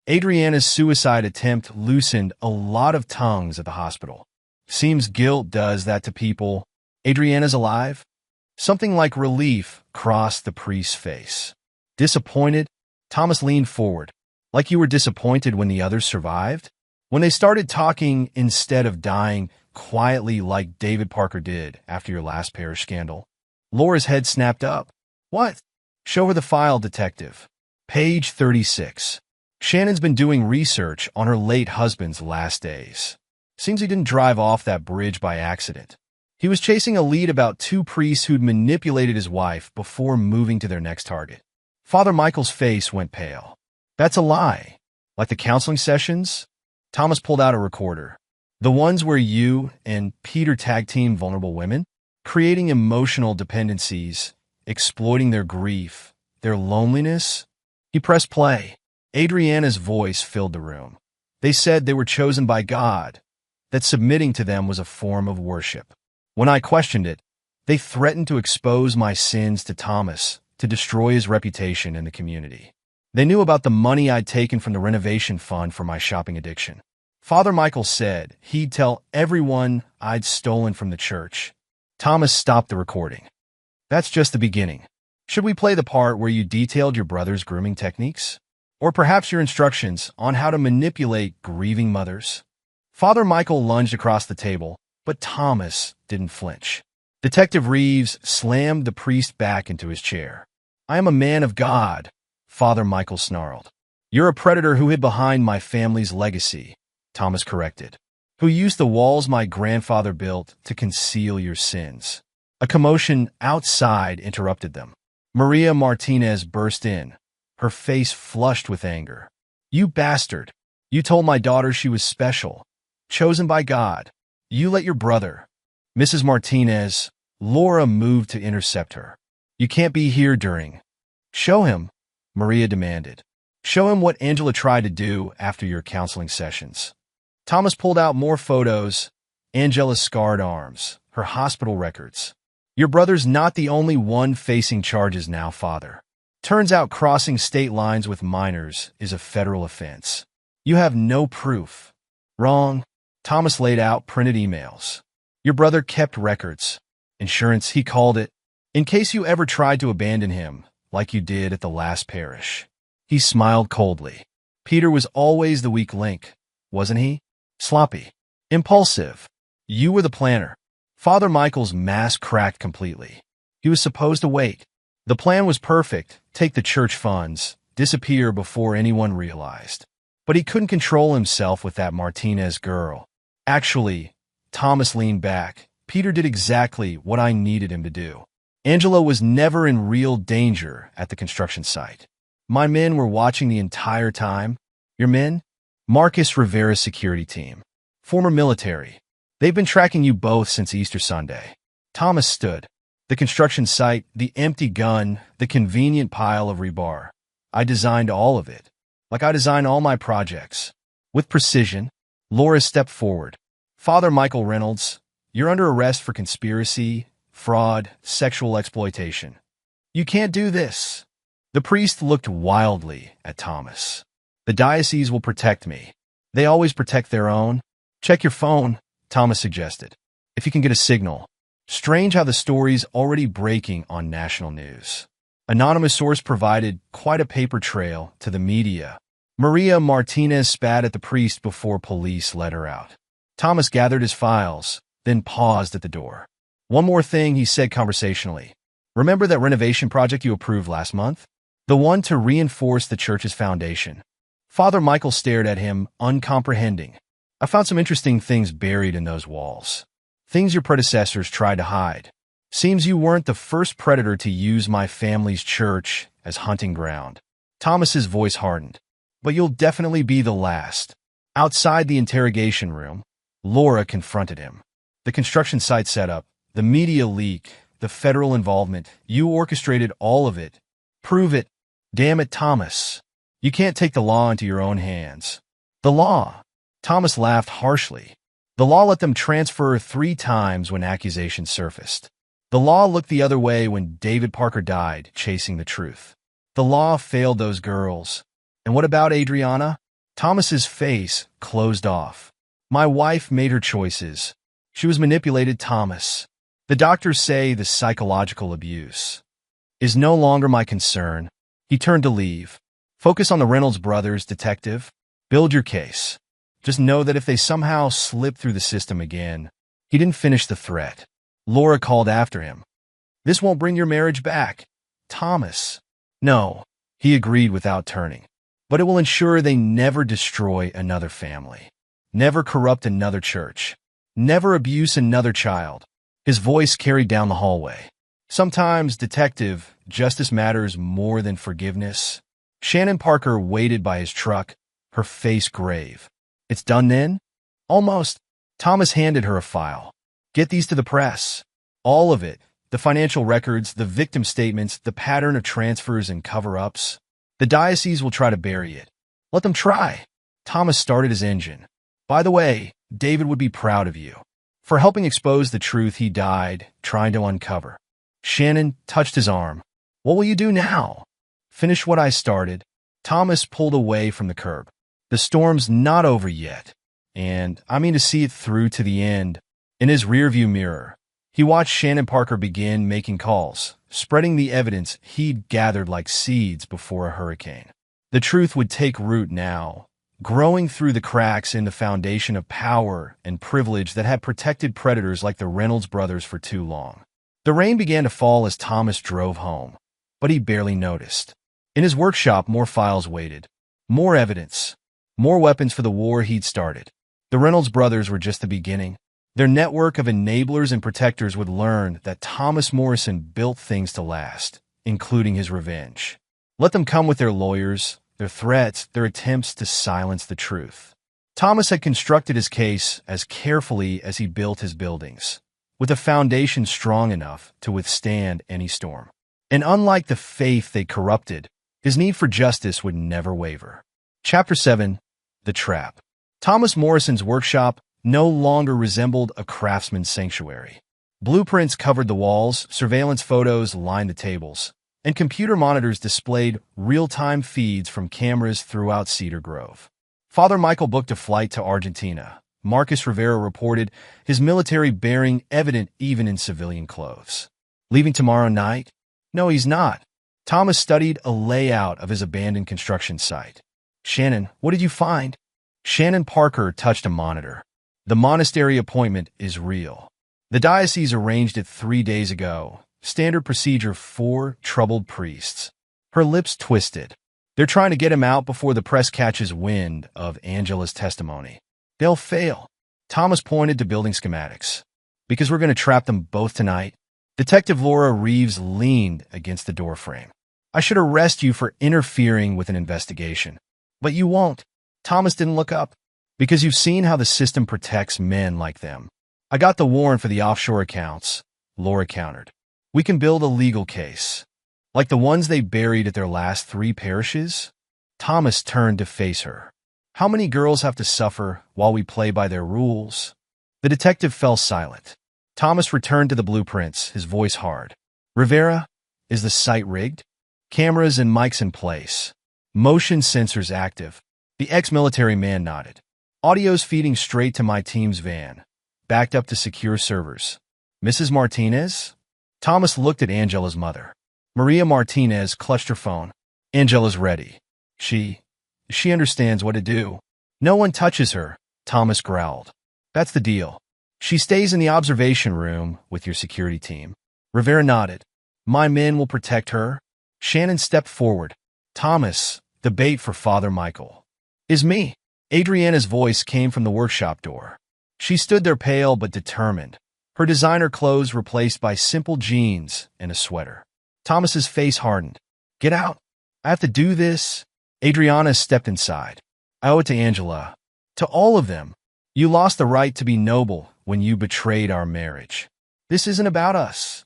A: Adriana's suicide attempt loosened a lot of tongues at the hospital. Seems guilt does that to people. Adriana's alive? Something like relief crossed the priest's face. Disappointed? Thomas leaned forward. Like you were disappointed when the others survived? When they started talking instead of dying quietly like David Parker did after your last parish scandal. Laura's head snapped up. What? Show her the file, detective. Page 36. Shannon's been doing research on her late husband's last days. Seems he didn't drive off that bridge by accident. He was chasing a lead about two priests who'd manipulated his wife before moving to their next target. Father Michael's face went pale. That's a lie. Like the counseling sessions? Thomas pulled out a recorder. The ones where you and Peter tag-team vulnerable women? Creating emotional dependencies, exploiting their grief, their loneliness? He pressed play. Adriana's voice filled the room. They said they were chosen by God, that submitting to them was a form of worship. When I questioned it, they threatened to expose my sins to Thomas, to destroy his reputation in the community. They knew about the money I'd taken from the renovation fund for my shopping addiction. Father Michael said he'd tell everyone I'd stolen from the church. Thomas stopped the recording. That's just the beginning. Should we play the part where you detailed your brother's grooming techniques? Or perhaps your instructions on how to manipulate grieving mothers? Father Michael lunged across the table, but Thomas didn't flinch. Detective Reeves slammed the priest back into his chair. I am a man of God, Father Michael snarled. You're a predator who hid behind my family's legacy, Thomas corrected. Who used the walls my grandfather built to conceal your sins. A commotion outside interrupted them. Maria Martinez burst in, her face flushed with anger. You bastard! You told my daughter she was special, chosen by God. You let your brother. Mrs. Martinez, Laura moved to intercept her. You can't be here during. Show him, Maria demanded. Show him what Angela tried to do after your counseling sessions. Thomas pulled out more photos, Angela's scarred arms, her hospital records. Your brother's not the only one facing charges now, Father. Turns out crossing state lines with minors is a federal offense. You have no proof. Wrong. Thomas laid out printed emails. Your brother kept records. Insurance, he called it, in case you ever tried to abandon him, like you did at the last parish. He smiled coldly. Peter was always the weak link, wasn't he? Sloppy. Impulsive. You were the planner. Father Michael's mask cracked completely. He was supposed to wait. The plan was perfect, take the church funds, disappear before anyone realized. But he couldn't control himself with that Martinez girl. Actually, Thomas leaned back. Peter did exactly what I needed him to do. Angela was never in real danger at the construction site. My men were watching the entire time. Your men? Marcus Rivera's security team. Former military. They've been tracking you both since Easter Sunday. Thomas stood. The construction site, the empty gun, the convenient pile of rebar. I designed all of it. Like I design all my projects. With precision. Laura stepped forward. Father Michael Reynolds, you're under arrest for conspiracy, fraud, sexual exploitation. You can't do this. The priest looked wildly at Thomas. The diocese will protect me. They always protect their own. Check your phone, Thomas suggested. If you can get a signal. Strange how the story's already breaking on national news. Anonymous source provided quite a paper trail to the media. Maria Martinez spat at the priest before police let her out. Thomas gathered his files, then paused at the door. One more thing, he said conversationally. Remember that renovation project you approved last month? The one to reinforce the church's foundation. Father Michael stared at him, uncomprehending. I found some interesting things buried in those walls. Things your predecessors tried to hide. Seems you weren't the first predator to use my family's church as hunting ground. Thomas's voice hardened. But you'll definitely be the last. Outside the interrogation room, Laura confronted him. The construction site setup, the media leak, the federal involvement, you orchestrated all of it. Prove it. Damn it, Thomas. You can't take the law into your own hands. The law. Thomas laughed harshly. The law let them transfer 3 times when accusations surfaced. The law looked the other way when David Parker died, chasing the truth. The law failed those girls. And what about Adriana? Thomas's face closed off. My wife made her choices. She was manipulated, Thomas. The doctors say the psychological abuse is no longer my concern. He turned to leave. Focus on the Reynolds brothers, detective. Build your case. Just know that if they somehow slip through the system again, he didn't finish the threat. Laura called after him. This won't bring your marriage back, Thomas. No, he agreed without turning. But it will ensure they never destroy another family. Never corrupt another church. Never abuse another child. His voice carried down the hallway. Sometimes, detective, justice matters more than forgiveness. Shannon Parker waited by his truck, her face grave. It's done then? Almost. Thomas handed her a file. Get these to the press. All of it. The financial records, the victim statements, the pattern of transfers and cover-ups. The diocese will try to bury it. Let them try. Thomas started his engine. By the way, David would be proud of you. For helping expose the truth he died trying to uncover. Shannon touched his arm. What will you do now? Finish what I started. Thomas pulled away from the curb. The storm's not over yet. And I mean to see it through to the end. In his rearview mirror, he watched Shannon Parker begin making calls, spreading the evidence he'd gathered like seeds before a hurricane. The truth would take root now, growing through the cracks in the foundation of power and privilege that had protected predators like the Reynolds brothers for too long. The rain began to fall as Thomas drove home, but he barely noticed. In his workshop, more files waited. More evidence. More weapons for the war he'd started. The Reynolds brothers were just the beginning. Their network of enablers and protectors would learn that Thomas Morrison built things to last, including his revenge. Let them come with their lawyers, their threats, their attempts to silence the truth. Thomas had constructed his case as carefully as he built his buildings, with a foundation strong enough to withstand any storm. And unlike the faith they corrupted, his need for justice would never waver. Chapter 7. The Trap. Thomas Morrison's workshop no longer resembled a craftsman's sanctuary. Blueprints covered the walls, surveillance photos lined the tables, and computer monitors displayed real-time feeds from cameras throughout Cedar Grove. Father Michael booked a flight to Argentina. Marcus Rivera reported, his military bearing evident even in civilian clothes. Leaving tomorrow night? No, he's not. Thomas studied a layout of his abandoned construction site. Shannon, what did you find? Shannon Parker touched a monitor. The monastery appointment is real. The diocese arranged it 3 days ago. Standard procedure for troubled priests. Her lips twisted. They're trying to get him out before the press catches wind of Angela's testimony. They'll fail. Thomas pointed to building schematics. Because we're going to trap them both tonight. Detective Laura Reeves leaned against the doorframe. I should arrest you for interfering with an investigation. But you won't. Thomas didn't look up. Because you've seen how the system protects men like them. I got the warrant for the offshore accounts, Laura countered. We can build a legal case. Like the ones they buried at their last 3 parishes? Thomas turned to face her. How many girls have to suffer while we play by their rules? The detective fell silent. Thomas returned to the blueprints, his voice hard. Rivera, is the site rigged? Cameras and mics in place. Motion sensors active. The ex-military man nodded. Audio's feeding straight to my team's van, backed up to secure servers. Mrs. Martinez? Thomas looked at Angela's mother. Maria Martinez clutched her phone. Angela's ready. She understands what to do. No one touches her, Thomas growled. That's the deal. She stays in the observation room with your security team. Rivera nodded. My men will protect her. Shannon stepped forward. Thomas, the bait for Father Michael. Is me. Adriana's voice came from the workshop door. She stood there pale but determined, her designer clothes replaced by simple jeans and a sweater. Thomas's face hardened. Get out. I have to do this. Adriana stepped inside. I owe it to Angela. To all of them. You lost the right to be noble when you betrayed our marriage. This isn't about us.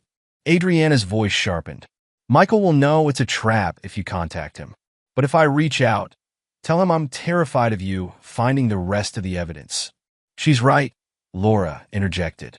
A: Adriana's voice sharpened. Michael will know it's a trap if you contact him. But if I reach out, tell him I'm terrified of you finding the rest of the evidence. She's right. Laura interjected.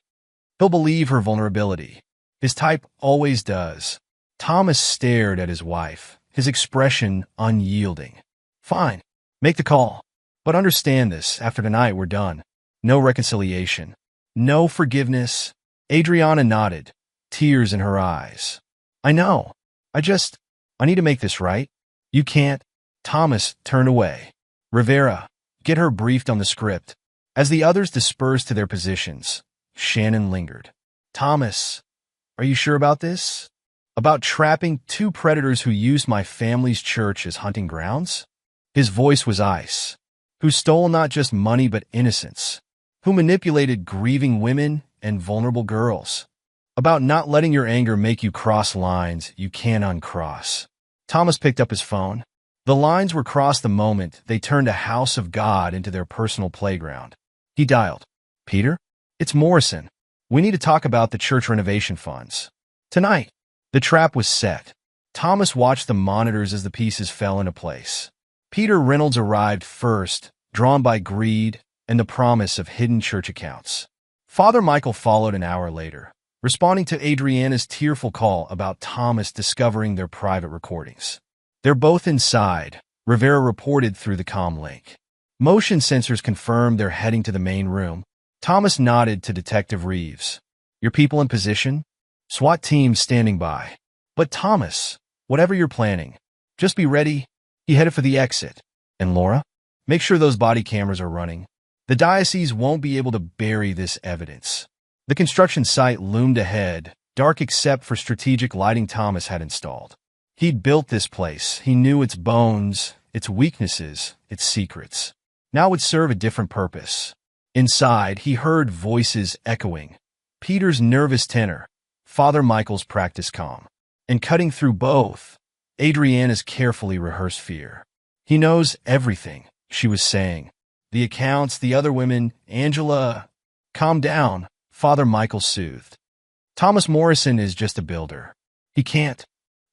A: He'll believe her vulnerability. His type always does. Thomas stared at his wife, his expression unyielding. Fine, make the call. But understand this, after tonight we're done. No reconciliation. No forgiveness. Adriana nodded, tears in her eyes. I know. I need to make this right. You can't. Thomas turned away. Rivera, get her briefed on the script. As the others dispersed to their positions, Shannon lingered. Thomas, are you sure about this? About trapping two predators who used my family's church as hunting grounds? His voice was ice. Who stole not just money but innocence. Who manipulated grieving women and vulnerable girls. About not letting your anger make you cross lines you can't uncross. Thomas picked up his phone. The lines were crossed the moment they turned a house of God into their personal playground. He dialed. Peter? It's Morrison. We need to talk about the church renovation funds. Tonight. The trap was set. Thomas watched the monitors as the pieces fell into place. Peter Reynolds arrived first, drawn by greed and the promise of hidden church accounts. Father Michael followed an hour later, responding to Adriana's tearful call about Thomas discovering their private recordings. They're both inside, Rivera reported through the comm link. Motion sensors confirmed they're heading to the main room. Thomas nodded to Detective Reeves. Your people in position? SWAT team standing by. But Thomas, whatever you're planning, just be ready. He headed for the exit. And Laura? Make sure those body cameras are running. The diocese won't be able to bury this evidence. The construction site loomed ahead, dark except for strategic lighting Thomas had installed. He'd built this place. He knew its bones, its weaknesses, its secrets. Now it would serve a different purpose. Inside, he heard voices echoing. Peter's nervous tenor, Father Michael's practice calm. And cutting through both, Adriana's carefully rehearsed fear. He knows everything, she was saying. The accounts, the other women, Angela. Calm down, Father Michael soothed. Thomas Morrison is just a builder. He can't.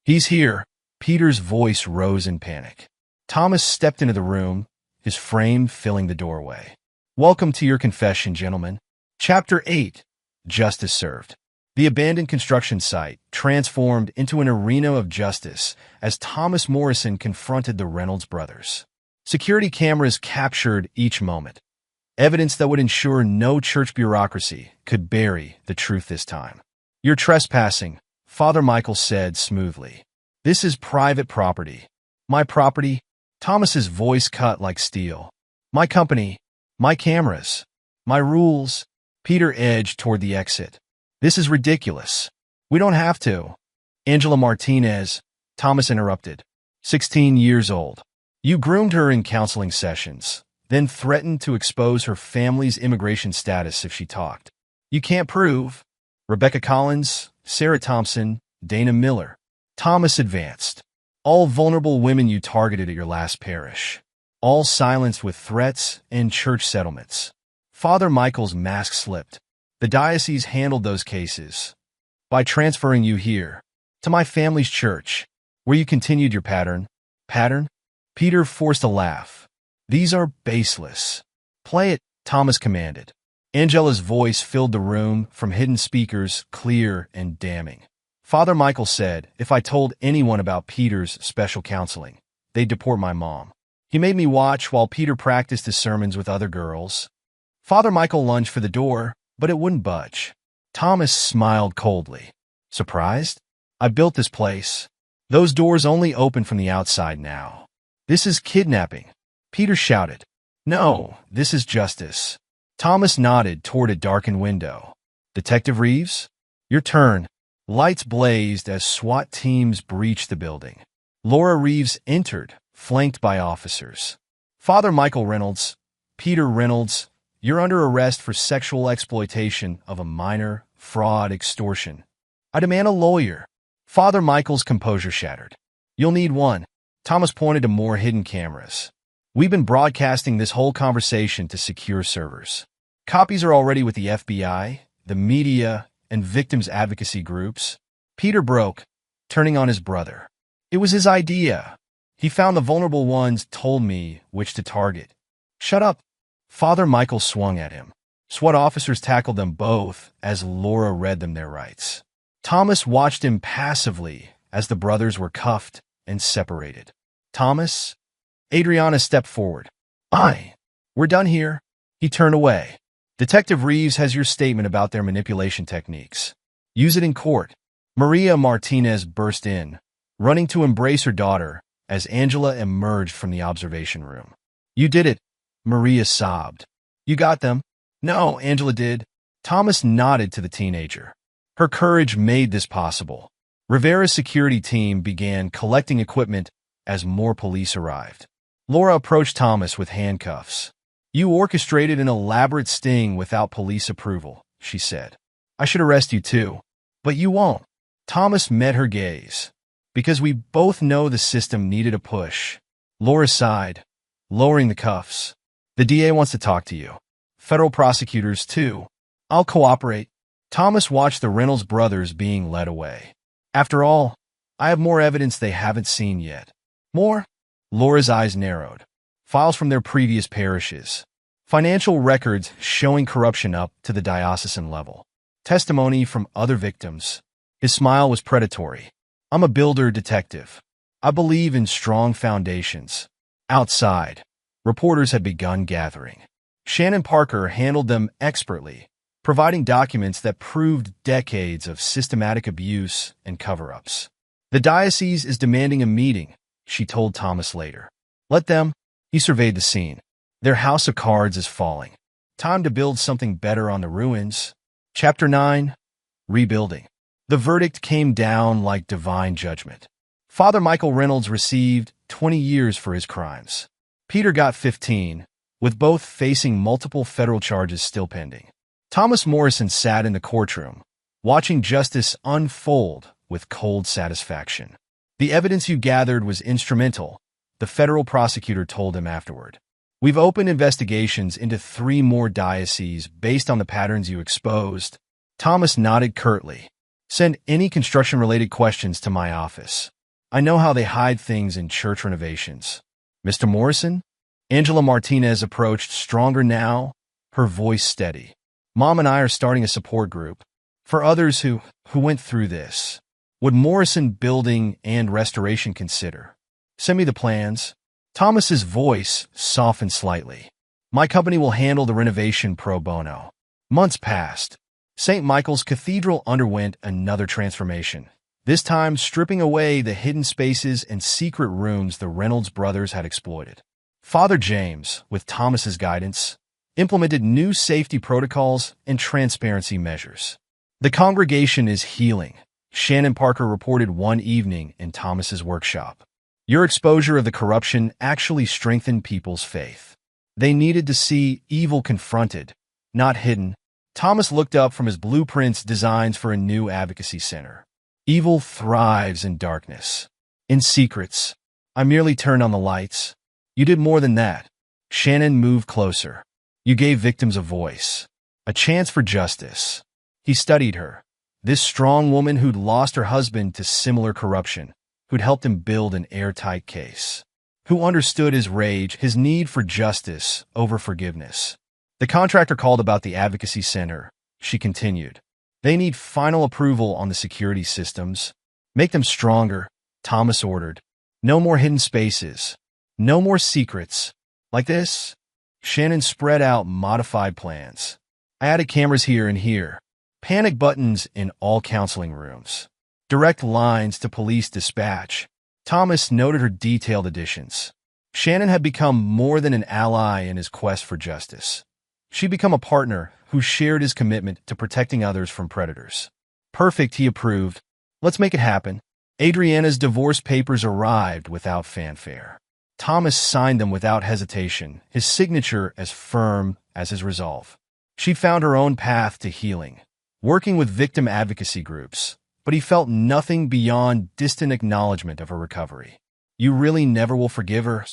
A: He's here. Peter's voice rose in panic. Thomas stepped into the room, his frame filling the doorway. Welcome to your confession, gentlemen. Chapter 8. Justice Served. The abandoned construction site transformed into an arena of justice as Thomas Morrison confronted the Reynolds brothers. Security cameras captured each moment. Evidence that would ensure no church bureaucracy could bury the truth this time. You're trespassing, Father Michael said smoothly. This is private property. My property? Thomas's voice cut like steel. My company. My cameras. My rules. Peter edged toward the exit. This is ridiculous. We don't have to. Angela Martinez, Thomas interrupted. 16 years old. You groomed her in counseling sessions, then threatened to expose her family's immigration status if she talked. You can't prove. Rebecca Collins, Sarah Thompson, Dana Miller. Thomas advanced. All vulnerable women you targeted at your last parish. All silenced with threats and church settlements. Father Michael's mask slipped. The diocese handled those cases by transferring you here, to my family's church, where you continued your pattern. Pattern? Peter forced a laugh. These are baseless. Play it, Thomas commanded. Angela's voice filled the room from hidden speakers, clear and damning. Father Michael said, if I told anyone about Peter's special counseling, they'd deport my mom. He made me watch while Peter practiced his sermons with other girls. Father Michael lunged for the door, but it wouldn't budge. Thomas smiled coldly. Surprised? I built this place. Those doors only open from the outside now. This is kidnapping. Peter shouted. No, this is justice. Thomas nodded toward a darkened window. Detective Reeves? Your turn. Lights blazed as SWAT teams breached the building. Laura Reeves entered, flanked by officers. Father Michael Reynolds, Peter Reynolds, you're under arrest for sexual exploitation of a minor, fraud, extortion. I demand a lawyer. Father Michael's composure shattered. You'll need one. Thomas pointed to more hidden cameras. We've been broadcasting this whole conversation to secure servers. Copies are already with the FBI, the media, and victims' advocacy groups. Peter broke, turning on his brother. It was his idea. He found the vulnerable ones, told me which to target. Shut up. Father Michael swung at him. SWAT officers tackled them both as Laura read them their rights. Thomas watched impassively as the brothers were cuffed and separated. Thomas? Adriana stepped forward. We're done here. He turned away. Detective Reeves has your statement about their manipulation techniques. Use it in court. Maria Martinez burst in, running to embrace her daughter as Angela emerged from the observation room. You did it, Maria sobbed. You got them? No, Angela did. Thomas nodded to the teenager. Her courage made this possible. Rivera's security team began collecting equipment as more police arrived. Laura approached Thomas with handcuffs. You orchestrated an elaborate sting without police approval, she said. I should arrest you too. But you won't. Thomas met her gaze. Because we both know the system needed a push. Laura sighed, lowering the cuffs. The DA wants to talk to you. Federal prosecutors too. I'll cooperate. Thomas watched the Reynolds brothers being led away. After all, I have more evidence they haven't seen yet. More? Laura's eyes narrowed. Files from their previous parishes. Financial records showing corruption up to the diocesan level. Testimony from other victims. His smile was predatory. I'm a builder detective. I believe in strong foundations. Outside, reporters had begun gathering. Shannon Parker handled them expertly, providing documents that proved decades of systematic abuse and cover-ups. The diocese is demanding a meeting, she told Thomas later. Let them. He surveyed the scene. Their house of cards is falling. Time to build something better on the ruins. Chapter 9. Rebuilding. The verdict came down like divine judgment. Father Michael Reynolds received 20 years for his crimes. Peter got 15, with both facing multiple federal charges still pending. Thomas Morrison sat in the courtroom, watching justice unfold with cold satisfaction. The evidence you gathered was instrumental, the federal prosecutor told him afterward. We've opened investigations into 3 more dioceses based on the patterns you exposed. Thomas nodded curtly. Send any construction-related questions to my office. I know how they hide things in church renovations. Mr. Morrison? Angela Martinez approached, stronger now, her voice steady. Mom and I are starting a support group for others who went through this. Would Morrison Building and Restoration consider? Send me the plans. Thomas's voice softened slightly. My company will handle the renovation pro bono. Months passed. St. Michael's Cathedral underwent another transformation, this time stripping away the hidden spaces and secret rooms the Reynolds brothers had exploited. Father James, with Thomas's guidance, implemented new safety protocols and transparency measures. The congregation is healing, Shannon Parker reported one evening in Thomas's workshop. Your exposure of the corruption actually strengthened people's faith. They needed to see evil confronted, not hidden. Thomas looked up from his blueprints designs for a new advocacy center. Evil thrives in darkness. In secrets. I merely turned on the lights. You did more than that. Shannon moved closer. You gave victims a voice. A chance for justice. He studied her. This strong woman who'd lost her husband to similar corruption, who'd helped him build an airtight case, who understood his rage, his need for justice over forgiveness. The contractor called about the advocacy center, she continued. They need final approval on the security systems. Make them stronger, Thomas ordered. No more hidden spaces. No more secrets. Like this? Shannon spread out modified plans. I added cameras here and here. Panic buttons in all counseling rooms. Direct lines to police dispatch. Thomas noted her detailed additions. Shannon had become more than an ally in his quest for justice. She'd become a partner who shared his commitment to protecting others from predators. Perfect, he approved. Let's make it happen. Adriana's divorce papers arrived without fanfare. Thomas signed them without hesitation, his signature as firm as his resolve. She found her own path to healing, working with victim advocacy groups, but he felt nothing beyond distant acknowledgement of her recovery. You really never will forgive her?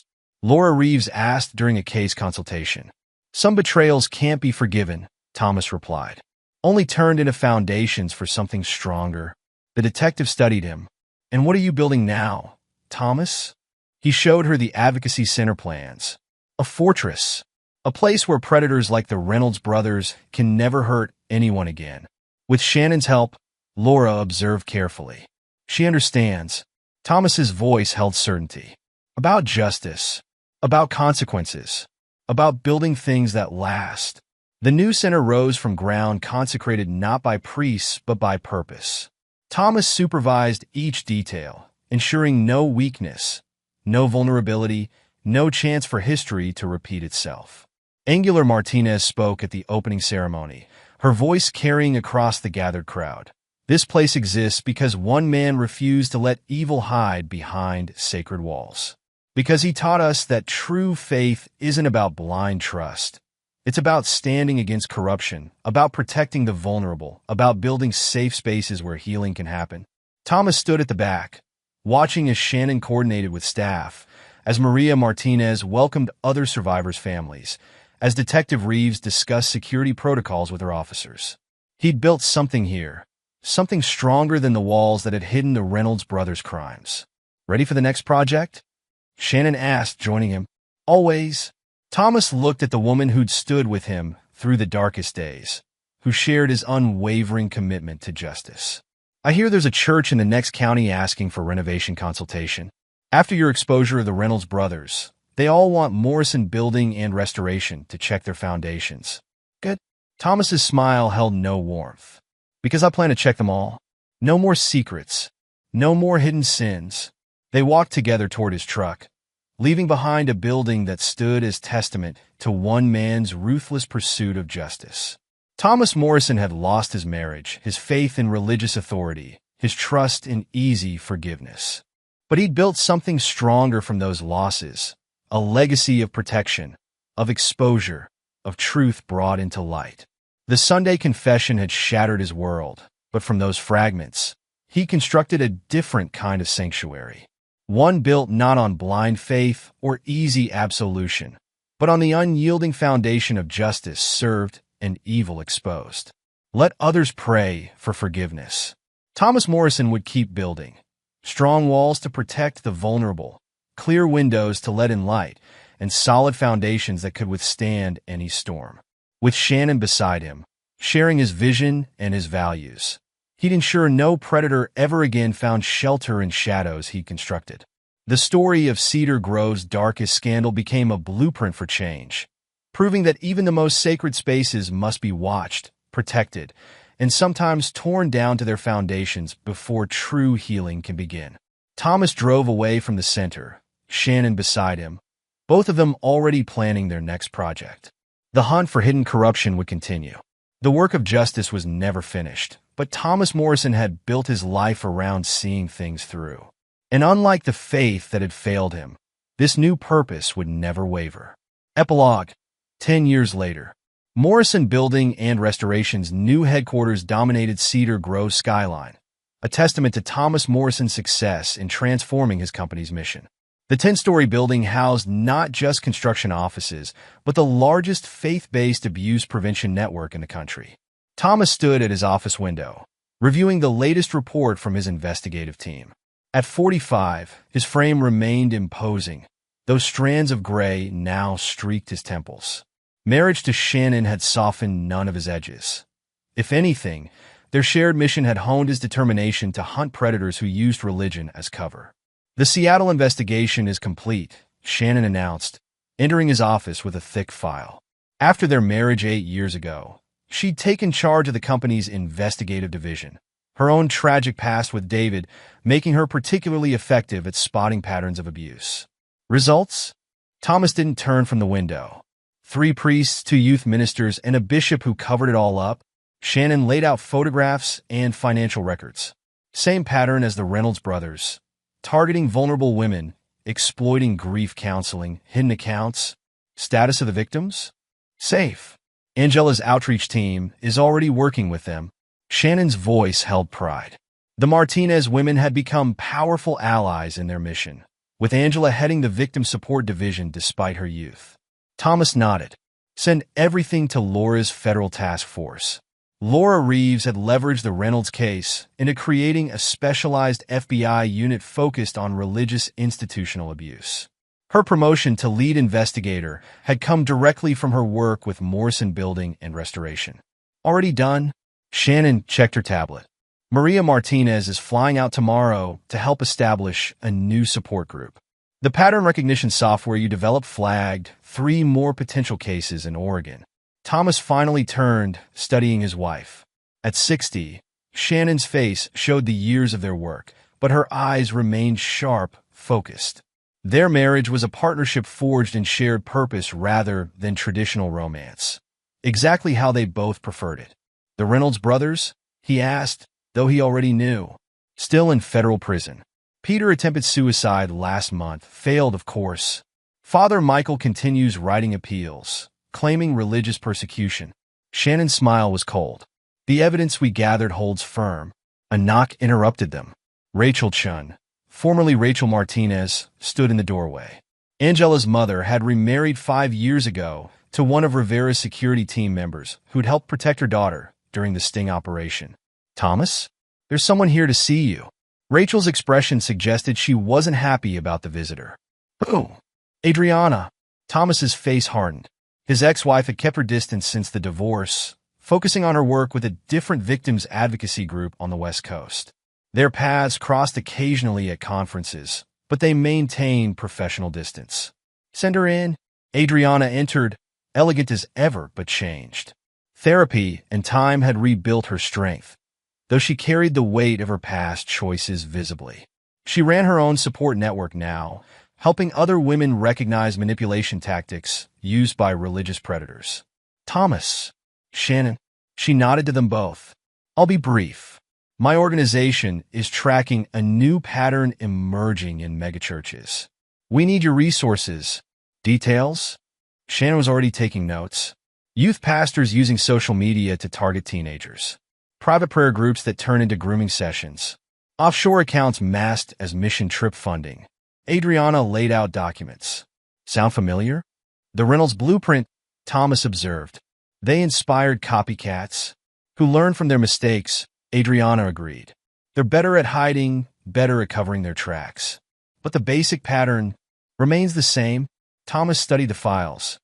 A: Laura Reeves asked during a case consultation. Some betrayals can't be forgiven, Thomas replied. Only turned into foundations for something stronger. The detective studied him. And what are you building now, Thomas? He showed her the advocacy center plans. A fortress. A place where predators like the Reynolds brothers can never hurt anyone again. With Shannon's help, Laura observed carefully. She understands. Thomas's voice held certainty. About justice. About consequences. About building things that last. The new center rose from ground consecrated not by priests but by purpose. Thomas supervised each detail, ensuring no weakness, no vulnerability, no chance for history to repeat itself. Angular Martinez spoke at the opening ceremony, her voice carrying across the gathered crowd. This place exists because one man refused to let evil hide behind sacred walls. Because he taught us that true faith isn't about blind trust. It's about standing against corruption, about protecting the vulnerable, about building safe spaces where healing can happen. Thomas stood at the back, watching as Shannon coordinated with staff, as Maria Martinez welcomed other survivors' families, as Detective Reeves discussed security protocols with her officers. He'd built something here, something stronger than the walls that had hidden the Reynolds brothers' crimes. Ready for the next project? Shannon asked, joining him. Always. Thomas looked at the woman who'd stood with him through the darkest days, who shared his unwavering commitment to justice. I hear there's a church in the next county asking for renovation consultation. After your exposure of the Reynolds brothers, they all want Morrison Building and Restoration to check their foundations. Good. Thomas's smile held no warmth. Because I plan to check them all. No more secrets. No more hidden sins. They walked together toward his truck, leaving behind a building that stood as testament to one man's ruthless pursuit of justice. Thomas Morrison had lost his marriage, his faith in religious authority, his trust in easy forgiveness. But he'd built something stronger from those losses, a legacy of protection, of exposure, of truth brought into light. The Sunday confession had shattered his world, but from those fragments, he constructed a different kind of sanctuary. One built not on blind faith or easy absolution, but on the unyielding foundation of justice served and evil exposed. Let others pray for forgiveness. Thomas Morrison would keep building. Strong walls to protect the vulnerable, clear windows to let in light, and solid foundations that could withstand any storm. With Shannon beside him, sharing his vision and his values, he'd ensure no predator ever again found shelter in shadows he'd constructed. The story of Cedar Grove's darkest scandal became a blueprint for change, proving that even the most sacred spaces must be watched, protected, and sometimes torn down to their foundations before true healing can begin. Thomas drove away from the center, Shannon beside him, both of them already planning their next project. The hunt for hidden corruption would continue. The work of justice was never finished, but Thomas Morrison had built his life around seeing things through. And unlike the faith that had failed him, this new purpose would never waver. Epilogue. 10 years later, Morrison Building and Restoration's new headquarters dominated Cedar Grove's skyline, a testament to Thomas Morrison's success in transforming his company's mission. The 10-story building housed not just construction offices, but the largest faith-based abuse prevention network in the country. Thomas stood at his office window, reviewing the latest report from his investigative team. At 45, his frame remained imposing, though strands of gray now streaked his temples. Marriage to Shannon had softened none of his edges. If anything, their shared mission had honed his determination to hunt predators who used religion as cover. The Seattle investigation is complete, Shannon announced, entering his office with a thick file. After their marriage 8 years ago, she'd taken charge of the company's investigative division, her own tragic past with David making her particularly effective at spotting patterns of abuse. Results? Thomas didn't turn from the window. 3 priests, 2 youth ministers, and a bishop who covered it all up. Shannon laid out photographs and financial records. Same pattern as the Reynolds brothers. Targeting vulnerable women, exploiting grief counseling, hidden accounts. Status of the victims? Safe. Angela's outreach team is already working with them. Shannon's voice held pride. The Martinez women had become powerful allies in their mission, with Angela heading the victim support division despite her youth. Thomas nodded. Send everything to Laura's federal task force. Laura Reeves had leveraged the Reynolds case into creating a specialized FBI unit focused on religious institutional abuse. Her promotion to lead investigator had come directly from her work with Morrison Building and Restoration. Already done? Shannon checked her tablet. Maria Martinez is flying out tomorrow to help establish a new support group. The pattern recognition software you developed flagged 3 more potential cases in Oregon. Thomas finally turned, studying his wife. At 60, Shannon's face showed the years of their work, but her eyes remained sharp, focused. Their marriage was a partnership forged in shared purpose rather than traditional romance. Exactly how they both preferred it. The Reynolds brothers? He asked, though he already knew. Still in federal prison. Peter attempted suicide last month, failed of course. Father Michael continues writing appeals, claiming religious persecution. Shannon's smile was cold. The evidence we gathered holds firm. A knock interrupted them. Rachel Chun, formerly Rachel Martinez, stood in the doorway. Angela's mother had remarried 5 years ago to one of Rivera's security team members who'd helped protect her daughter during the sting operation. Thomas? There's someone here to see you. Rachel's expression suggested she wasn't happy about the visitor. Who? Adriana. Thomas's face hardened. His ex-wife had kept her distance since the divorce, focusing on her work with a different victims advocacy group on the West Coast. Their paths crossed occasionally at conferences, but they maintained professional distance. Send her in. Adriana entered, elegant as ever but changed. Therapy and time had rebuilt her strength, though she carried the weight of her past choices visibly. She ran her own support network now, helping other women recognize manipulation tactics used by religious predators. Thomas. Shannon. She nodded to them both. I'll be brief. My organization is tracking a new pattern emerging in megachurches. We need your resources. Details? Shannon was already taking notes. Youth pastors using social media to target teenagers. Private prayer groups that turn into grooming sessions. Offshore accounts masked as mission trip funding. Adriana laid out documents. Sound familiar? The Reynolds blueprint, Thomas observed. They inspired copycats who learned from their mistakes, Adriana agreed. They're better at hiding, better at covering their tracks. But the basic pattern remains the same. Thomas studied the files.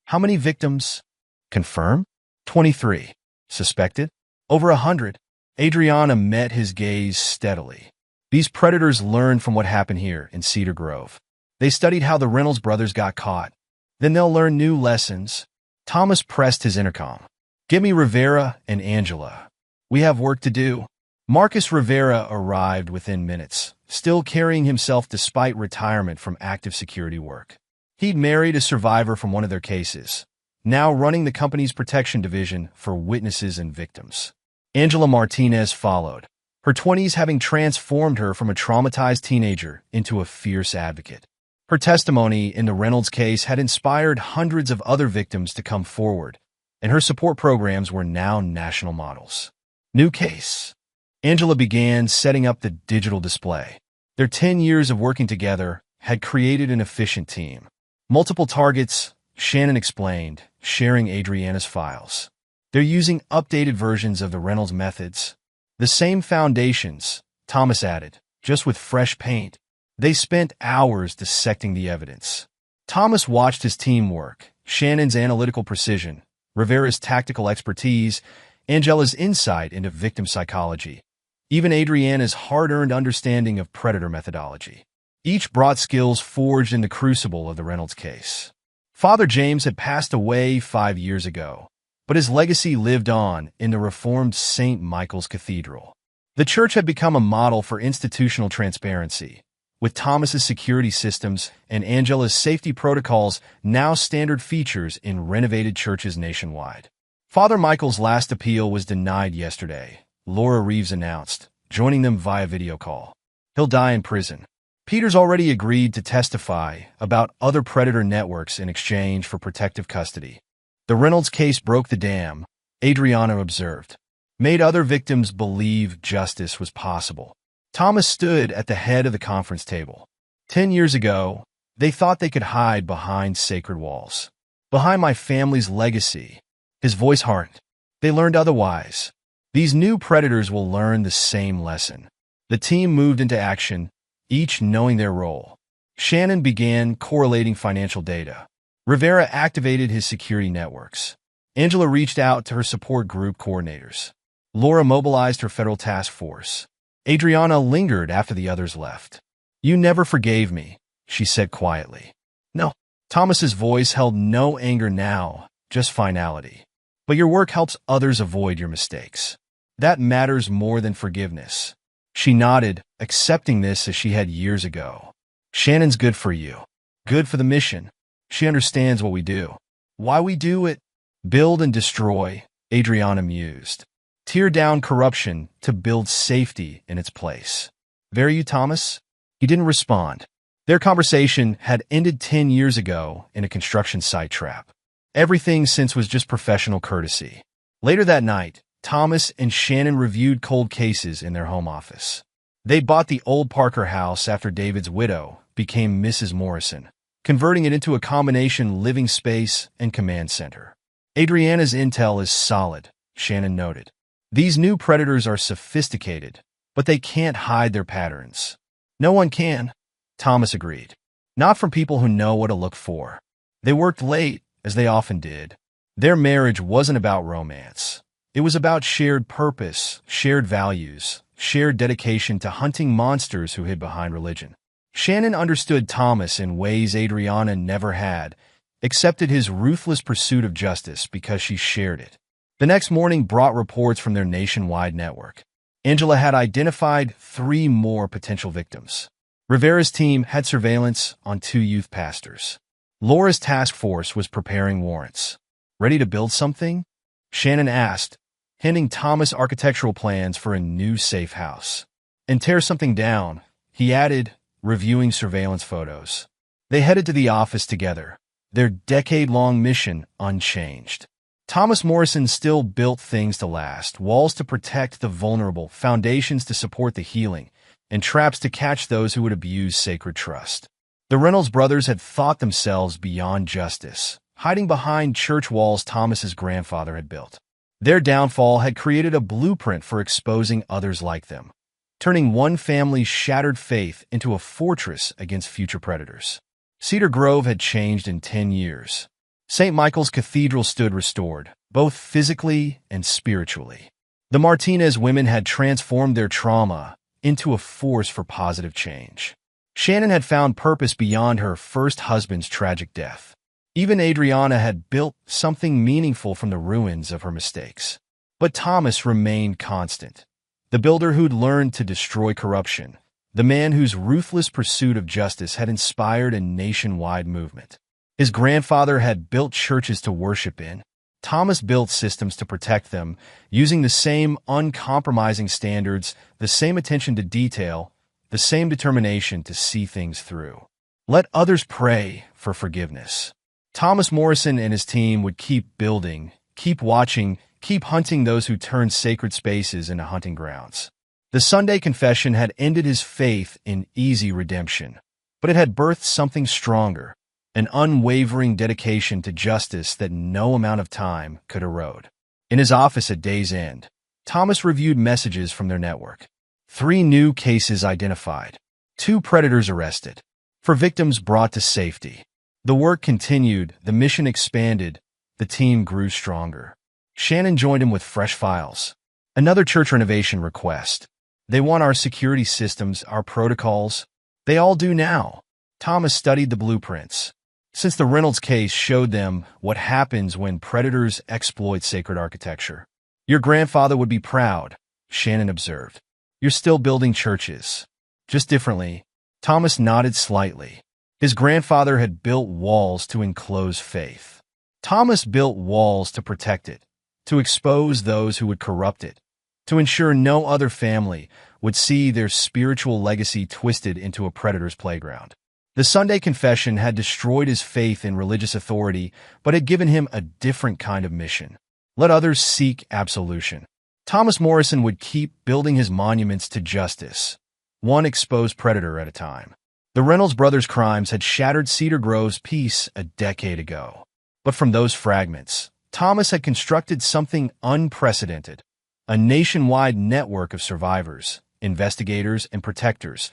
A: How many victims? Confirmed? 23. Suspected? Over 100. Adriana met his gaze steadily. These predators learned from what happened here in Cedar Grove. They studied how the Reynolds brothers got caught. Then they'll learn new lessons. Thomas pressed his intercom. Get me Rivera and Angela. We have work to do. Marcus Rivera arrived within minutes, still carrying himself despite retirement from active security work. He'd married a survivor from one of their cases, now running the company's protection division for witnesses and victims. Angela Martinez followed, her 20s having transformed her from a traumatized teenager into a fierce advocate. Her testimony in the Reynolds case had inspired hundreds of other victims to come forward, and her support programs were now national models. New case. Angela began setting up the digital display. Their 10 years of working together had created an efficient team. Multiple targets, Shannon explained, sharing Adriana's files. They're using updated versions of the Reynolds methods. The same foundations, Thomas added, just with fresh paint. They spent hours dissecting the evidence. Thomas watched his team work, Shannon's analytical precision, Rivera's tactical expertise, Angela's insight into victim psychology, even Adriana's hard-earned understanding of predator methodology. Each brought skills forged in the crucible of the Reynolds case. Father James had passed away 5 years ago, but his legacy lived on in the reformed St. Michael's Cathedral. The church had become a model for institutional transparency, with Thomas's security systems and Angela's safety protocols now standard features in renovated churches nationwide. Father Michael's last appeal was denied yesterday, Laura Reeves announced, joining them via video call. He'll die in prison. Peter's already agreed to testify about other predator networks in exchange for protective custody. The Reynolds case broke the dam, Adriana observed, made other victims believe justice was possible. Thomas stood at the head of the conference table. 10 years ago, they thought they could hide behind sacred walls. Behind my family's legacy. His voice hardened. They learned otherwise. These new predators will learn the same lesson. The team moved into action, each knowing their role. Shannon began correlating financial data. Rivera activated his security networks. Angela reached out to her support group coordinators. Laura mobilized her federal task force. Adriana lingered after the others left. "You never forgave me," she said quietly. "No." Thomas's voice held no anger now, just finality. "But your work helps others avoid your mistakes. That matters more than forgiveness." She nodded, accepting this as she had years ago. "Shannon's good for you. Good for the mission. She understands what we do. Why we do it. Build and destroy," Adriana mused. "Tear down corruption to build safety in its place. Very you, Thomas?" He didn't respond. Their conversation had ended 10 years ago in a construction site trap. Everything since was just professional courtesy. Later that night, Thomas and Shannon reviewed cold cases in their home office. They bought the old Parker house after David's widow became Mrs. Morrison, converting it into a combination living space and command center. "Adriana's intel is solid," Shannon noted. "These new predators are sophisticated, but they can't hide their patterns." "No one can," Thomas agreed. "Not from people who know what to look for." They worked late, as they often did. Their marriage wasn't about romance. It was about shared purpose, shared values, shared dedication to hunting monsters who hid behind religion. Shannon understood Thomas in ways Adriana never had, accepted his ruthless pursuit of justice because she shared it. The next morning brought reports from their nationwide network. Angela had identified 3 more potential victims. Rivera's team had surveillance on 2 youth pastors. Laura's task force was preparing warrants. "Ready to build something?" Shannon asked, handing Thomas architectural plans for a new safe house. "And tear something down," he added, reviewing surveillance photos. They headed to the office together, their decade-long mission unchanged. Thomas Morrison still built things to last, walls to protect the vulnerable, foundations to support the healing, and traps to catch those who would abuse sacred trust. The Reynolds brothers had thought themselves beyond justice, hiding behind church walls Thomas's grandfather had built. Their downfall had created a blueprint for exposing others like them, turning one family's shattered faith into a fortress against future predators. Cedar Grove had changed in 10 years. St. Michael's Cathedral stood restored, both physically and spiritually. The Martinez women had transformed their trauma into a force for positive change. Shannon had found purpose beyond her first husband's tragic death. Even Adriana had built something meaningful from the ruins of her mistakes. But Thomas remained constant. The builder who'd learned to destroy corruption, the man whose ruthless pursuit of justice had inspired a nationwide movement. His grandfather had built churches to worship in. Thomas built systems to protect them, using the same uncompromising standards, the same attention to detail, the same determination to see things through. Let others pray for forgiveness. Thomas Morrison and his team would keep building, keep watching, keep hunting those who turned sacred spaces into hunting grounds. The Sunday confession had ended his faith in easy redemption, but it had birthed something stronger, an unwavering dedication to justice that no amount of time could erode. In his office at day's end, Thomas reviewed messages from their network. 3 new cases identified, 2 predators arrested, 4 victims brought to safety. The work continued, the mission expanded, the team grew stronger. Shannon joined him with fresh files. Another church renovation request. "They want our security systems, our protocols. They all do now." Thomas studied the blueprints. Since the Reynolds case showed them what happens when predators exploit sacred architecture. "Your grandfather would be proud," Shannon observed. "You're still building churches. Just differently." Thomas nodded slightly. His grandfather had built walls to enclose faith. Thomas built walls to protect it, to expose those who would corrupt it, to ensure no other family would see their spiritual legacy twisted into a predator's playground. The Sunday confession had destroyed his faith in religious authority, but had given him a different kind of mission. Let others seek absolution. Thomas Morrison would keep building his monuments to justice, one exposed predator at a time. The Reynolds brothers' crimes had shattered Cedar Grove's peace a decade ago. But from those fragments, Thomas had constructed something unprecedented, a nationwide network of survivors, investigators, and protectors,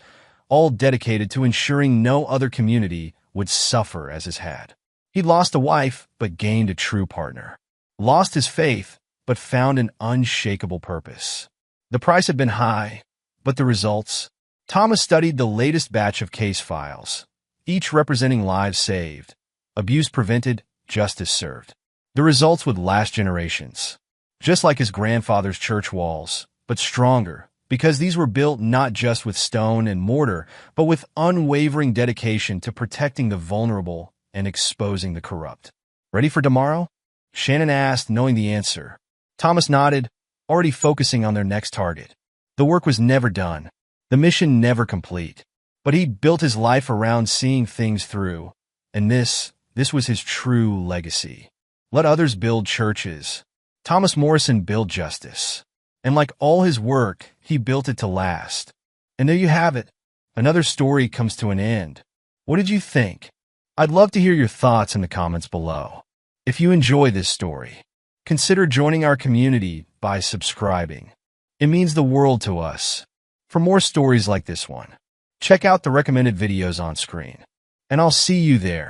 A: all dedicated to ensuring no other community would suffer as his had. He lost a wife, but gained a true partner. Lost his faith, but found an unshakable purpose. The price had been high, but the results? Thomas studied the latest batch of case files, each representing lives saved, abuse prevented, justice served. The results would last generations. Just like his grandfather's church walls, but stronger, because these were built not just with stone and mortar, but with unwavering dedication to protecting the vulnerable and exposing the corrupt. Ready for tomorrow? Shannon asked, knowing the answer. Thomas nodded, already focusing on their next target. The work was never done, the mission never complete, but he built his life around seeing things through, and this was his true legacy. Let others build churches. Thomas Morrison built justice. And like all his work, he built it to last. And there you have it. Another story comes to an end. What did you think? I'd love to hear your thoughts in the comments below. If you enjoy this story, consider joining our community by subscribing. It means the world to us. For more stories like this one, check out the recommended videos on screen. And I'll see you there.